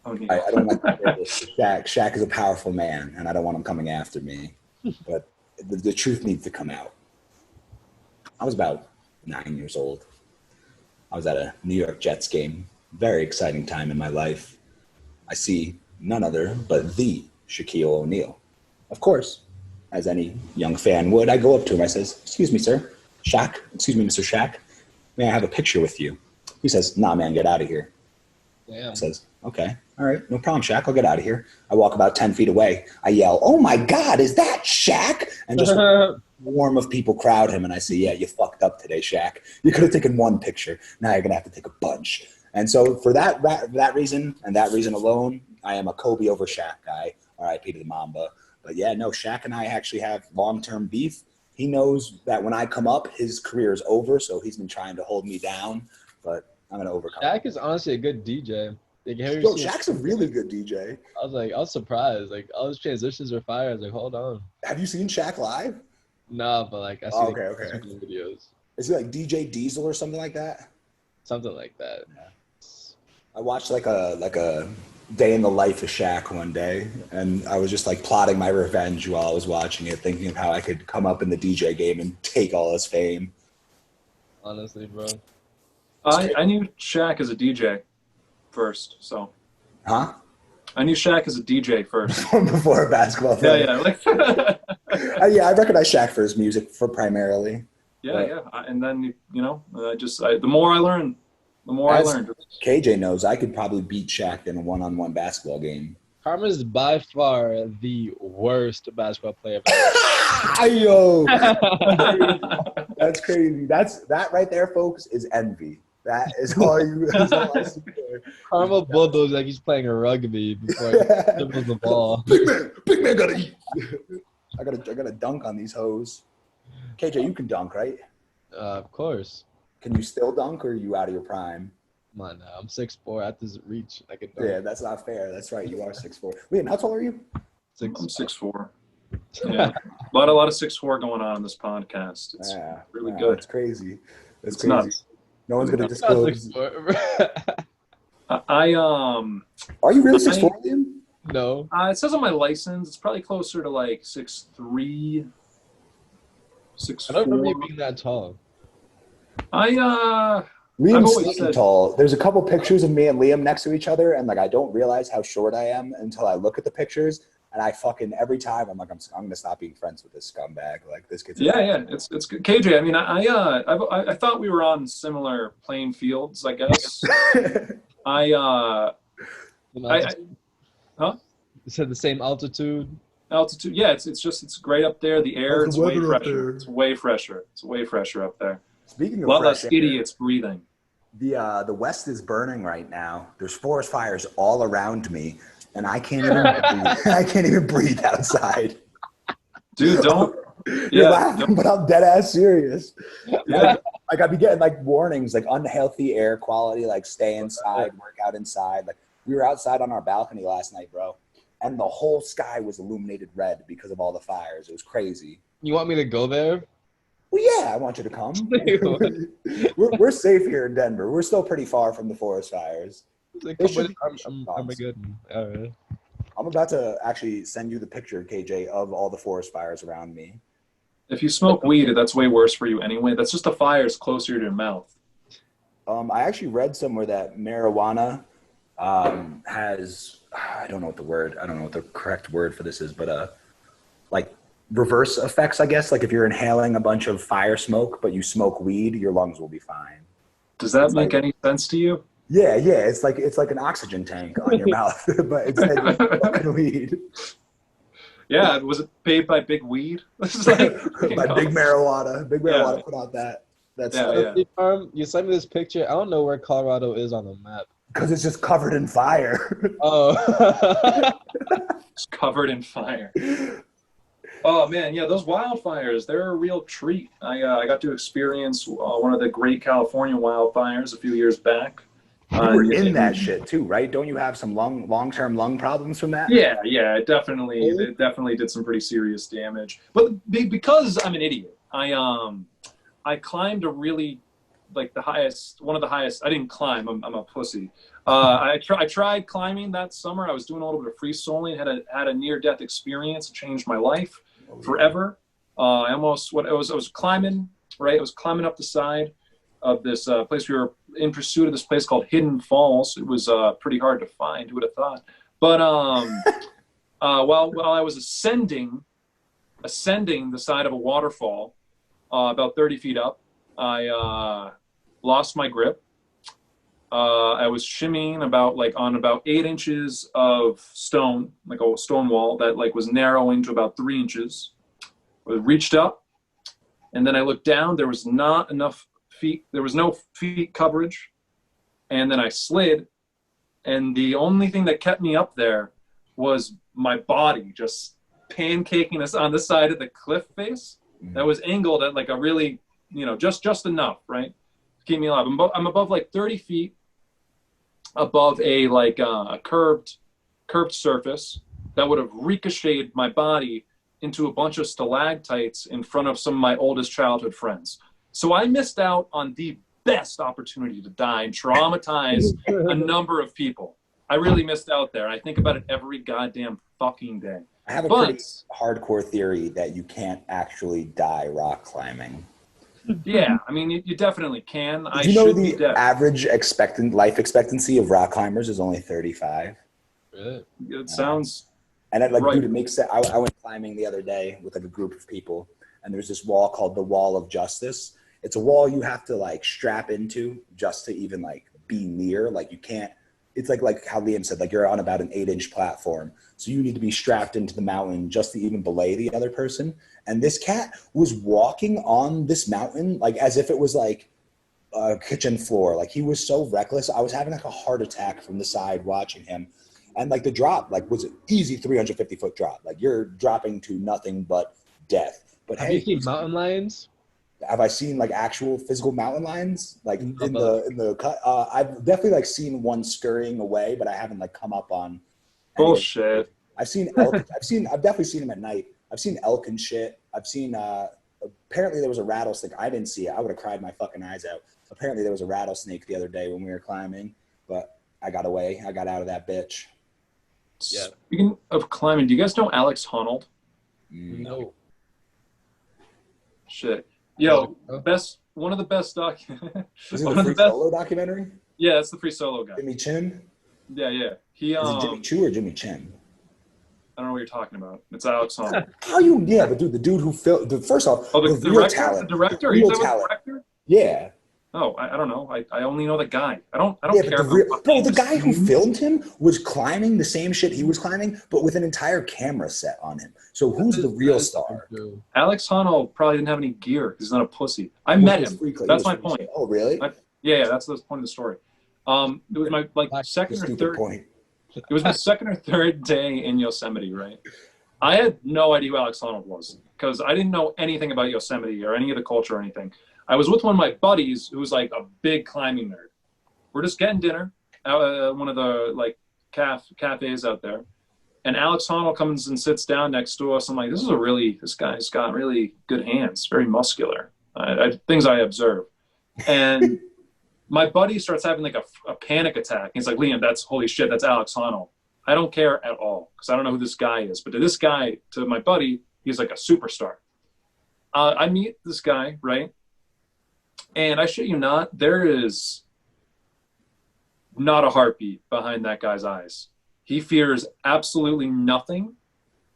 I don't like to say this. Shaq is a powerful man, and I don't want him coming after me, but the truth needs to come out. I was about 9 years old. I was at a New York Jets game. Very exciting time in my life. I see none other but the Shaquille O'Neal. Of course, as any young fan would, I go up to him. I says, "Excuse me, sir. Shaq, excuse me, Mr. Shaq. May I have a picture with you?" He says, "Nah, man, get out of here." Damn. I says, "Okay, all right, no problem, Shaq. I'll get out of here." I walk about 10 feet away. I yell, "Oh my God, is that Shaq?" And just a swarm of people crowd him. And I say, "Yeah, you fucked up today, Shaq. You could have taken one picture. Now you're going to have to take a bunch." And so for that reason and that reason alone, I am a Kobe over Shaq guy. R.I.P. to the Mamba. But yeah, no, Shaq and I actually have long-term beef. He knows that when I come up, his career is over, so he's been trying to hold me down, but I'm going to overcome Shaq is honestly a good DJ. Like, Yo, Shaq's a really good DJ. I was surprised. Like, all his transitions were fire. I was like, hold on. Have you seen Shaq live? No, but like I see videos. Is he like DJ Diesel or something like that? Something like that. Yeah. I watched like a day in the life of Shaq one day, and I was just like plotting my revenge while I was watching it, thinking of how I could come up in the DJ game and take all his fame. Honestly, bro. I knew Shaq as a DJ first, so. Huh? I knew Shaq as a DJ first. Before a basketball player. Yeah. Yeah, I recognize Shaq for his music primarily. Yeah. And then, the more I learn, the more I learned. KJ knows I could probably beat Shaq in a one-on-one basketball game. Karma is by far the worst basketball player. Yo, that's crazy. That right there, folks, is envy. That is all you. I see there. Karma bulldogs like he's playing a rugby before he dribbles the ball. Big man gotta eat. I gotta dunk on these hoes. KJ, you can dunk, right? Of course. Can you still dunk, or are you out of your prime? Come on now, I'm 6'4". At this reach, I can dunk. Yeah, that's not fair. That's right. You are 6'4". Wait, how tall are you? I'm 6'4". Yeah, a lot of 6'4" going on in this podcast. It's really good. It's crazy. It's crazy. Nuts. No one's gonna disclose. Are you really 6'4", Liam? No. It says on my license it's probably closer to like 6'3", 6'4". I don't remember you being that tall. Liam's sneaky tall. There's a couple pictures of me and Liam next to each other, and like I don't realize how short I am until I look at the pictures, and I fucking every time I'm like I'm gonna stop being friends with this scumbag. Like this kid's it's good. KJ, I mean I thought we were on similar playing fields, I guess. Huh? You said the same altitude. Altitude, yeah. It's great up there. The air, it's way fresher. It's way fresher. It's way fresher up there. Speaking of a lot less idiots breathing. The West is burning right now. There's forest fires all around me, and I can't even breathe. I can't even breathe outside. Dude, don't. You're laughing, but I'm dead ass serious. Yeah. Like I'd be getting like warnings, like unhealthy air quality, like stay inside, work out inside. Like we were outside on our balcony last night, bro, and the whole sky was illuminated red because of all the fires. It was crazy. You want me to go there? Well, yeah, I want you to come. we're safe here in Denver. We're still pretty far from the forest fires. I'm good. All right. I'm about to actually send you the picture, KJ, of all the forest fires around me. If you smoke weed, that's way worse for you anyway. That's just the fires closer to your mouth. I actually read somewhere that marijuana has, I don't know what the correct word for this is, but like reverse effects, I guess. Like if you're inhaling a bunch of fire smoke, but you smoke weed, your lungs will be fine. Does that make any sense to you? Yeah. It's like an oxygen tank on your mouth, but it's fucking weed. Yeah, was it paid by Big Weed? By Big Marijuana. Big Marijuana put out that. You sent me this picture. I don't know where Colorado is on the map. Because it's just covered in fire. Oh. It's covered in fire. Oh man, yeah, those wildfires, they're a real treat. I got to experience one of the great California wildfires a few years back. You were in that shit too, right? Don't you have some long-term lung problems from that? Yeah, it definitely did some pretty serious damage. But because I'm an idiot, I climbed a really one of the highest. I didn't climb. I'm a pussy. I tried climbing that summer. I was doing a little bit of free soloing. Had a near-death experience. It changed my life forever. I was climbing. Right, I was climbing up the side of this place. We were in pursuit of this place called Hidden Falls. It was pretty hard to find. Who would have thought? But while I was ascending the side of a waterfall, about 30 feet up, I lost my grip. I was shimmying on about 8 inches of stone, like a stone wall that was narrowing to about 3 inches. I reached up, and then I looked down. There was not enough feet. There was no feet coverage, and then I slid. And the only thing that kept me up there was my body just pancaking us on the side of the cliff face. that was angled at like a really, just enough, right? To keep me alive. I'm above like 30 feet above a like a curved surface that would have ricocheted my body into a bunch of stalactites in front of some of my oldest childhood friends. So I missed out on the best opportunity to die and traumatize a number of people. I really missed out there. I think about it every goddamn fucking day. I have a pretty hardcore theory that you can't actually die rock climbing. Yeah, I mean, you definitely can. Did you know the average life expectancy of rock climbers is only 35? Really? It sounds... And dude, it makes sense. I went climbing the other day with like a group of people, and there's this wall called the Wall of Justice. It's a wall you have to like strap into just to even like be near. Like you can't. It's like how Liam said, like you're on about an 8-inch platform, so you need to be strapped into the mountain just to even belay the other person. And this cat was walking on this mountain like as if it was like a kitchen floor. Like he was so reckless. I was having like a heart attack from the side watching him. And like the drop, like was an easy 350-foot drop. Like you're dropping to nothing but death. But have you seen mountain lions? Have I seen like actual physical mountain lions? Like in the cut? I've definitely like seen one scurrying away, but I haven't like come up on. Bullshit. I've seen elk. I've definitely seen them at night. I've seen elk and shit. I've seen. Apparently there was a rattlesnake. I didn't see it. I would have cried my fucking eyes out. Apparently there was a rattlesnake the other day when we were climbing, but I got away. I got out of that bitch. Yeah. Speaking of climbing, do you guys know Alex Honnold? No. Shit. Yo, one of the best Is it the Free Solo documentary? Yeah, it's the Free Solo guy. Jimmy Chin? Yeah. Is it Jimmy Choo or Jimmy Chin? I don't know what you're talking about. It's Alex Honnold. But dude, the dude who filmed first off, the real talent. The director? Real talent. Director? Yeah. Oh, I don't know. I only know the guy. I don't care. The guy who filmed him was climbing the same shit he was climbing, but with an entire camera set on him. So who's the real star? Alex Honnold probably didn't have any gear because he's not a pussy. I met him. That's my point. Oh, really? Yeah, that's the point of the story. It was my second or third point. It was my second or third day in Yosemite, right? I had no idea who Alex Honnold was because I didn't know anything about Yosemite or any of the culture or anything. I was with one of my buddies who was like a big climbing nerd. We're just getting dinner at one of the like cafes out there. And Alex Honnold comes and sits down next to us. I'm like, this guy's got really good hands, very muscular. Things I observe. And my buddy starts having like a panic attack. He's like, Liam, holy shit, that's Alex Honnold. I don't care at all because I don't know who this guy is. But to my buddy, he's like a superstar. I meet this guy, right? And I shit you not, there is not a heartbeat behind that guy's eyes. He fears absolutely nothing.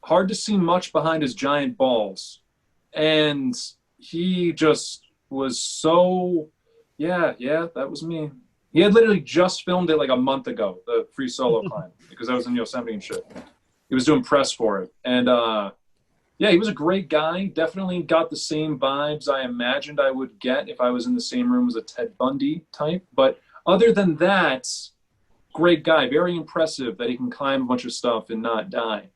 Hard to see much behind his giant balls. And he just was so, yeah, that was me. He had literally just filmed it like a month ago, the Free Solo climb, because I was in Yosemite and shit. He was doing press for it. And yeah, he was a great guy. Definitely got the same vibes I imagined I would get if I was in the same room as a Ted Bundy type. But other than that, great guy. Very impressive that he can climb a bunch of stuff and not die.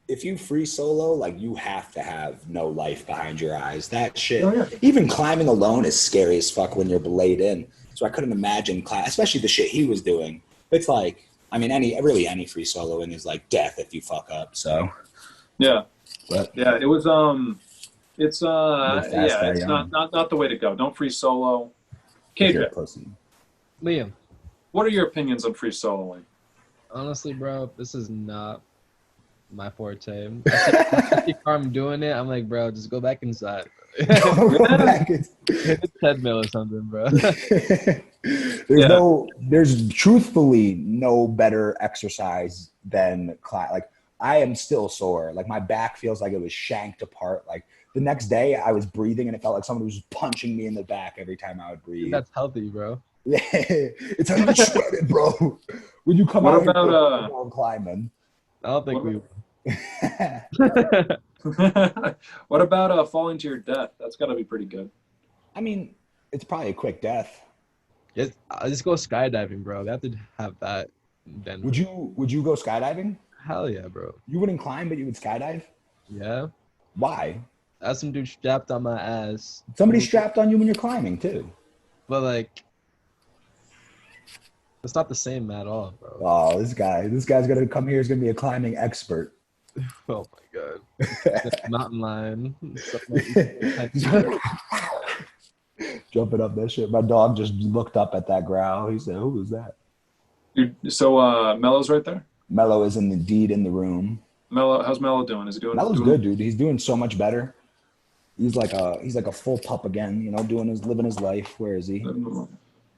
If you free solo, like you have to have no life behind your eyes. That shit, even climbing alone is scary as fuck when you're belayed in. So I couldn't imagine, especially the shit he was doing. It's like, I mean, any free soloing is like death if you fuck up. So yeah. But yeah, it was it's not the way to go. Don't free solo. KJ, Liam, what are your opinions on free soloing? Honestly, bro, this is not my forte. I see Carm doing it. I'm like, bro, just go back inside. It's treadmill or something, bro. There's truthfully no better exercise than like I am still sore. Like my back feels like it was shanked apart. Like the next day I was breathing and it felt like someone was punching me in the back every time I would breathe. That's healthy, bro. Yeah, it's how you sweat it, bro. When you come out and climbing. I don't think we. What about falling to your death? That's got to be pretty good. I mean, it's probably a quick death. Just go skydiving, bro. They have to have that. Then would you go skydiving? Hell yeah, bro. You wouldn't climb, but you would skydive? Yeah. Why? I had some dude strapped on my ass. Somebody strapped on you when you're climbing too. But like, it's not the same at all, bro. Oh, this guy's gonna come here. He's gonna be a climbing expert. Oh my god. Mountain lion. Jumping up that shit. My dog just looked up at that growl. He said, "Who was that?" So Mello's right there. Mello is indeed in the room. Mello, how's Mello doing? Is he doing? Mello's good, dude. He's doing so much better. He's like a full pup again. You know, living his life. Where is he?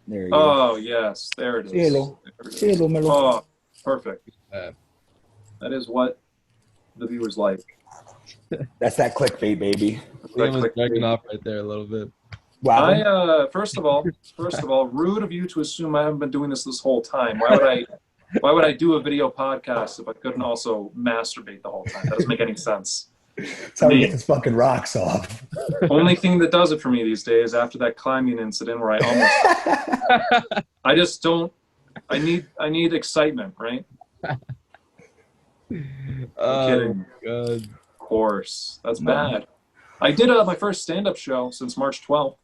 There he is. Oh yes, there it is. Hello, hello, Mello. Oh, perfect. That is what the viewers like. That's that clickbait, baby. Liam was backing off right there a little bit. Wow. First of all, rude of you to assume I haven't been doing this whole time. Why would I do a video podcast if I couldn't also masturbate the whole time? That doesn't make any sense. That's how he gets his fucking rocks off. Only thing that does it for me these days after that climbing incident where I just don't. I need excitement, right? I'm kidding. God. Of course, that's bad. I did my first stand-up show since March 12th.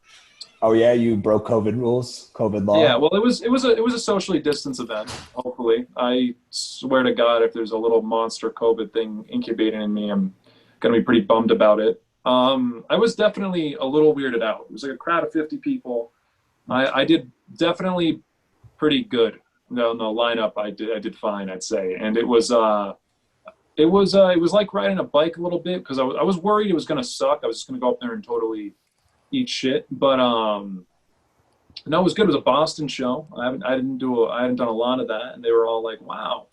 Oh yeah, you broke COVID rules, COVID law. Yeah, well, it was a socially distanced event. Hopefully, I swear to God, if there's a little monster COVID thing incubating in me, I'm gonna be pretty bummed about it. I was definitely a little weirded out. It was like a crowd of 50 people. I did definitely pretty good. No lineup. I did fine, I'd say, and it was like riding a bike a little bit because I was worried it was gonna suck. I was just gonna go up there and totally eat shit, but no, it was good. It was a Boston show. I hadn't done a lot of that, and they were all like, "Wow,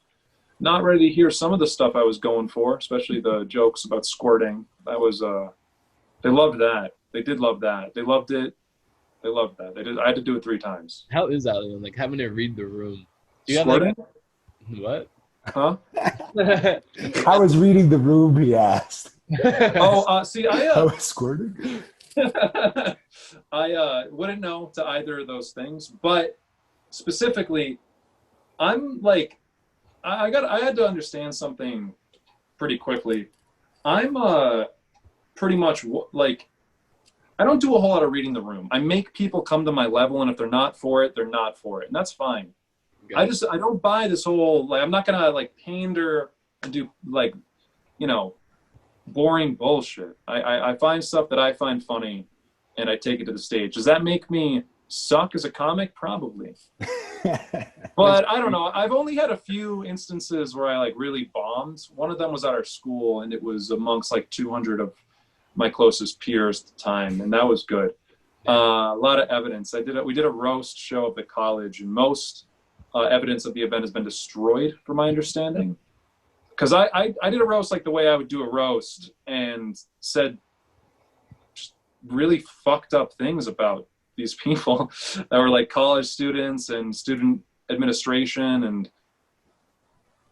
not ready to hear some of the stuff I was going for, especially the jokes about squirting." That was they loved that. They did love that. They loved it. They loved that. They did. I had to do it 3 times. How is that, Liam? Like having to read the room. Do you Squirting? Have, what? Huh? How is reading the room? He asked. See, I was squirting. I wouldn't know to either of those things, but specifically, I'm like, I had to understand something pretty quickly. I'm pretty much like, I don't do a whole lot of reading the room. I make people come to my level, and if they're not for it, they're not for it, and that's fine. I don't buy this whole, like, I'm not gonna like pander and do like, boring bullshit. I find stuff that I find funny and I take it to the stage. Does that make me suck as a comic? Probably. But I don't know. I've only had a few instances where I like really bombed. One of them was at our school, and it was amongst like 200 of my closest peers at the time, and that was good. A lot of evidence. We did a roast show at the college, and most evidence of the event has been destroyed, from my understanding. Because I did a roast like the way I would do a roast, and said just really fucked up things about these people that were like college students and student administration, and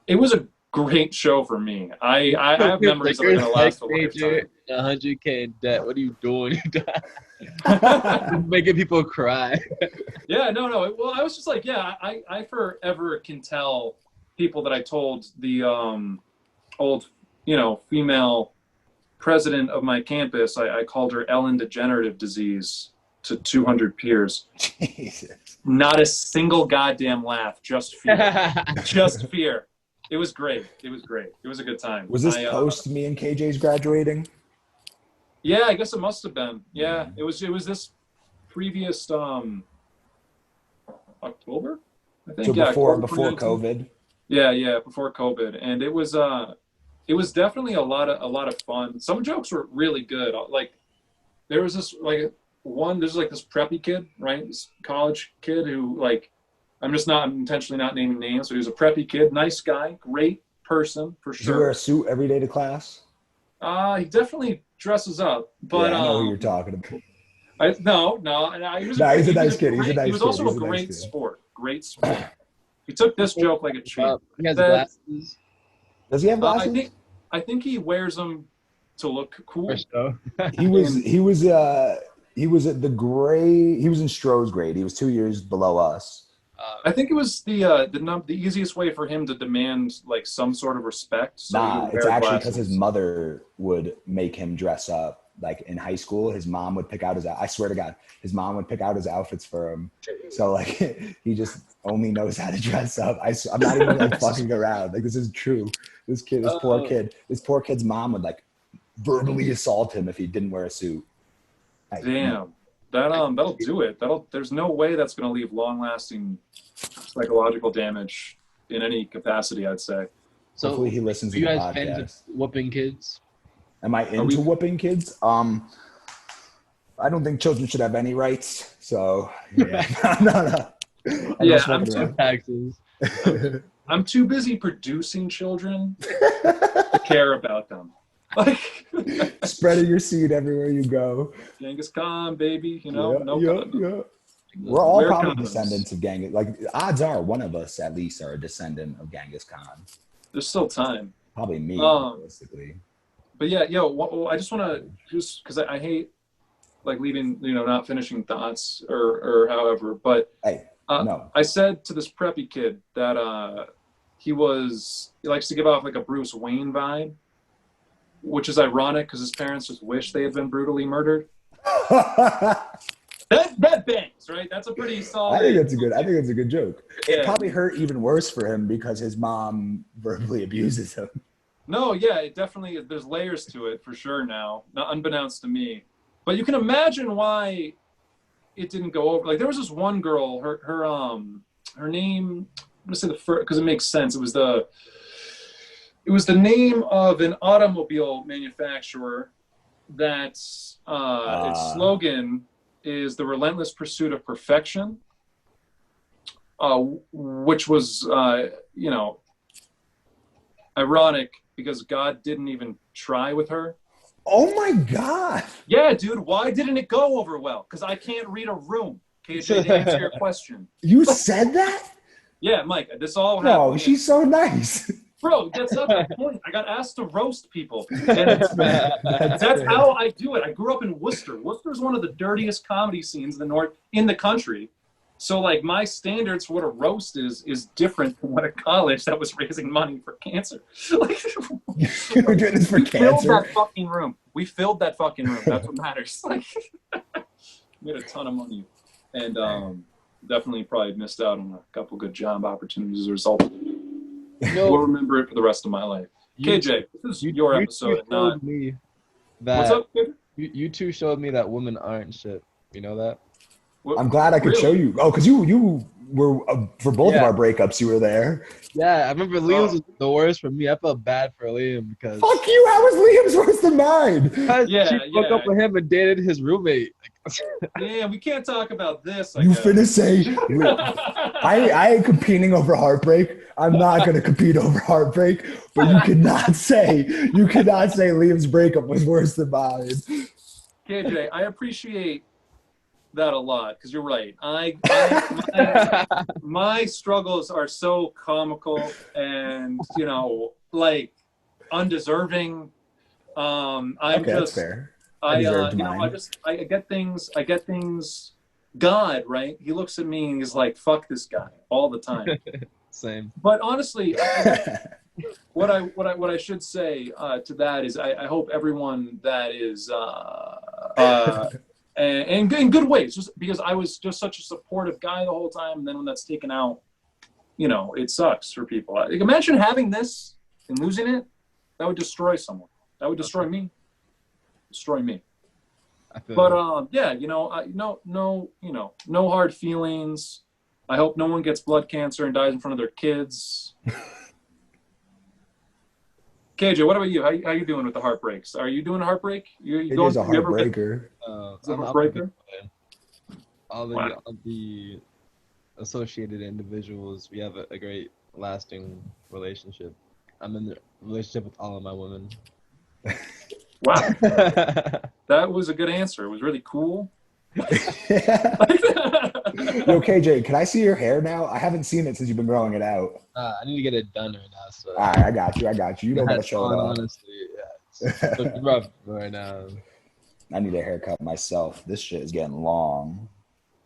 it was a great show for me. I have memories that are gonna last a lifetime. 100K in debt. What are you doing? Making people cry. Yeah, no. Well, I was just like, yeah, I forever can tell people that I told the old, female president of my campus. I called her Ellen Degenerative Disease to 200 peers. Jesus. Not a single goddamn laugh. Just fear. Just fear. It was great. It was a good time. Was this post me and KJ's graduating? Yeah, I guess it must have been. Yeah, it was this previous October, I think. So before COVID. COVID. Yeah, before COVID, and it was definitely a lot of fun. Some jokes were really good. Like there was this there's this preppy kid, right? This college kid who I'm intentionally not naming names, but he was a preppy kid, nice guy, great person for sure. Does he wear a suit every day to class? He definitely dresses up, but I know who you're talking about. He's a nice kid. He was also a great sport. Great sport. He took this joke like a treat. He has glasses. Does he have glasses? I think he wears them to look cool. He was at the grade. He was in Stroh's grade. He was 2 years below us. I think it was the easiest way for him to demand some sort of respect. So it's actually because his mother would make him dress up. like in high school, his mom would pick out I swear to God, his mom would pick out his outfits for him. So like he just only knows how to dress up. I'm not even like fucking around. Like this is true. This poor kid's mom would like verbally assault him if he didn't wear a suit. Damn. That'll do it. There's no way that's going to leave long-lasting psychological damage in any capacity, I'd say. So hopefully he listens to the podcast. You guys fans of whooping kids? Am I into whooping kids? I don't think children should have any rights. So yeah, no. I'm too busy producing children to care about them. Like spreading your seed everywhere you go. Genghis Khan, baby, no. We're all probably descendants of Genghis. Like odds are one of us at least are a descendant of Genghis Khan. There's still time. Probably me, realistically. But yeah, I just want to because I hate like leaving, not finishing thoughts or however. But no. I said to this preppy kid that he likes to give off like a Bruce Wayne vibe, which is ironic because his parents just wish they had been brutally murdered. That bangs, right? That's a pretty solid. I think it's a good joke. Yeah. It probably hurt even worse for him because his mom verbally abuses him. No, yeah, it definitely, there's layers to it for sure now, not unbeknownst to me. But you can imagine why it didn't go over. Like there was this one girl, her name, I'm gonna say the first because it makes sense. It was the name of an automobile manufacturer that's its slogan is the relentless pursuit of perfection, which was ironic because God didn't even try with her. Oh my God. Yeah, dude. Why didn't it go over well? Because I can't read a room. KJ, to answer your question. You said that? Yeah, Mike. This all happened. No, she's so nice. Bro, that's not the point. I got asked to roast people. And that's how I do it. I grew up in Worcester. Worcester is one of the dirtiest comedy scenes in the country. So like my standards for what a roast is different from what a college that was raising money for cancer. Like, we're doing this for cancer. Filled that fucking room. We filled that fucking room. That's what matters. Like, made a ton of money, and definitely probably missed out on a couple good job opportunities as a result. We'll remember it for the rest of my life. KJ, this is your episode. Showed me that, what's up, KJ? You two showed me that women aren't shit. You know that? I'm glad I could show you. Oh, because you were for both of our breakups. You were there. Yeah, I remember Liam's was the worst for me. I felt bad for Liam because. Fuck you! How was Liam's worse than mine? She broke up with him and dated his roommate. Yeah, we can't talk about this. You finna say I ain't competing over heartbreak. I'm not gonna compete over heartbreak. But you cannot say Liam's breakup was worse than mine. KJ, I appreciate that a lot because you're right. My struggles are so comical and like undeserving. That's fair. I get things. God, right? He looks at me and he's like, "Fuck this guy" all the time. Same. But honestly, what I should say to that is I hope everyone that is and in good ways, just because I was just such a supportive guy the whole time, and then when that's taken out, it sucks for people. Like, imagine having this and losing it. That would destroy someone. That would destroy me. But yeah, no hard feelings. I hope no one gets blood cancer and dies in front of their kids. KJ, what about you? How you doing with the heartbreaks? Are you doing a heartbreak? It is a heartbreaker. All the associated individuals, we have a great lasting relationship. I'm in the relationship with all of my women. Wow. That was a good answer. It was really cool. Yo, KJ, can I see your hair now? I haven't seen it since you've been growing it out. I need to get it done right now. So. All right, I got you. You don't gotta show it off. Honestly, yeah, it's looking rough right now. I need a haircut myself. This shit is getting long.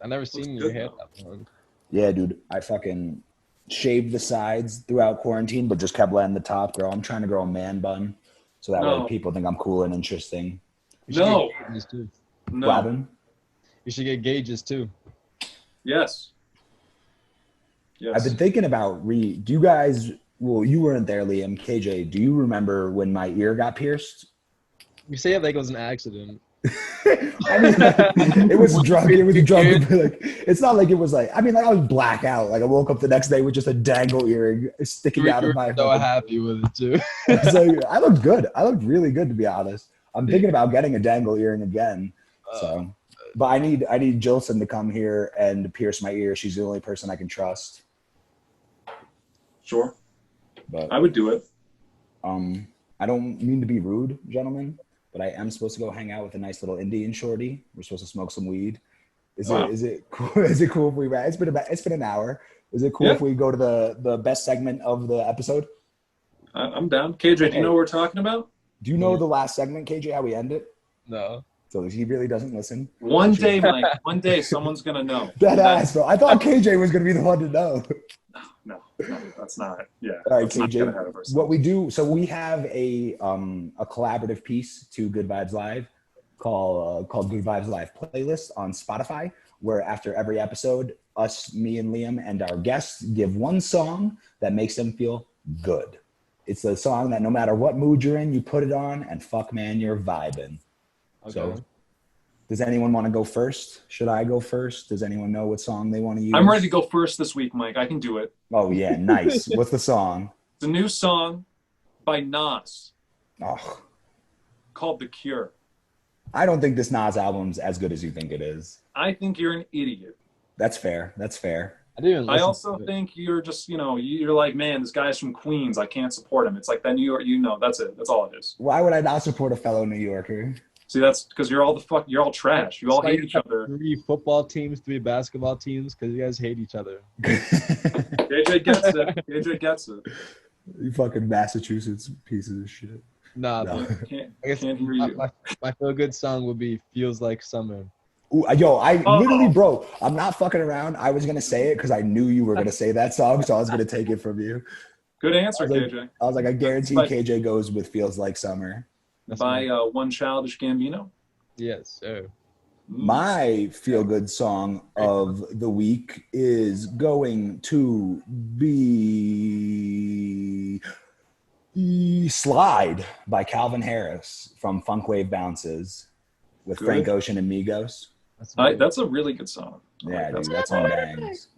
I've never seen your hair that long. Yeah, dude. I fucking shaved the sides throughout quarantine, but just kept letting the top grow. I'm trying to grow a man bun so that way people think I'm cool and interesting. No. No. Robin? You should get gauges too. Yes. I've been thinking about do you guys, well, you weren't there, Liam. KJ, do you remember when my ear got pierced? You say it like it was an accident. I mean, it was drunk. It was drunk. Like, it's not like it was like, I mean, like I was black out. Like I woke up the next day with just a dangle earring sticking out of my. So happy with it too. It's like, I looked good. I looked really good, to be honest. I'm thinking about getting a dangle earring again. So, but I need Jilson to come here and pierce my ear. She's the only person I can trust. Sure. But I would do it. I don't mean to be rude, gentlemen, but I am supposed to go hang out with a nice little Indian shorty. We're supposed to smoke some weed. Is it cool? Is it cool if we? It's been an hour. Is it cool if we go to the best segment of the episode? I'm down. KJ, do you know what we're talking about? Do you know the last segment, KJ? How we end it? No. So he really doesn't listen. One day, Mike. One day, someone's gonna know. That ass, bro. I thought KJ was gonna be the one to know. No, that's not. Yeah. All right, KJ. What we do? So we have a collaborative piece to Good Vibes Live called Good Vibes Live playlist on Spotify, where after every episode, me and Liam and our guests give one song that makes them feel good. It's a song that no matter what mood you're in, you put it on, and fuck, man, you're vibing. Okay. So, does anyone want to go first? Should I go first? Does anyone know what song they want to use? I'm ready to go first this week, Mike. I can do it. Oh, yeah. Nice. What's the song? It's a new song by Nas Oh, called The Cure. I don't think this Nas album's as good as you think it is. I think you're an idiot. That's fair. That's fair. I also think you're just, you're like, man, this guy's from Queens. I can't support him. It's like that New York, that's it. That's all it is. Why would I not support a fellow New Yorker? See, that's because you're all trash. You all hate each other. 3 football teams, 3 basketball teams, because you guys hate each other. KJ gets it. KJ gets it. You fucking Massachusetts pieces of shit. Nah, No. Can't hear you. My feel good song would be "Feels Like Summer." Ooh, literally, bro, I'm not fucking around. I was gonna say it because I knew you were gonna say that song, so I was gonna take it from you. Good answer, KJ. I was like, I guarantee KJ goes with "Feels Like Summer." By Summer-Childish Gambino. Yes, sir. My feel-good song of the week is going to be "Slide" by Calvin Harris from Funk Wave Bounces with Frank Ocean and Migos. That's a really good song. Yeah, dude, that's on bangs.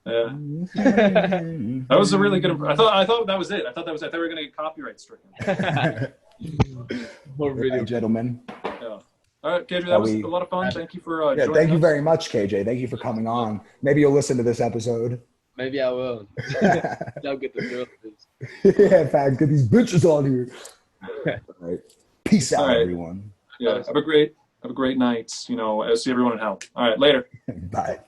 Yeah. That was a really good. I thought that was it. I thought we were going to get copyright stricken. More video, gentlemen. Yeah. All right, KJ, that was a lot of fun. Thank you for joining thank you us. very much, KJ. Thank you for coming on. Maybe you'll listen to this episode. Maybe I will. Y'all get the girls. Yeah, in fact, get these bitches on here. All right. Peace out, everyone. Yeah, have a great night. See everyone in hell. All right, later. Bye.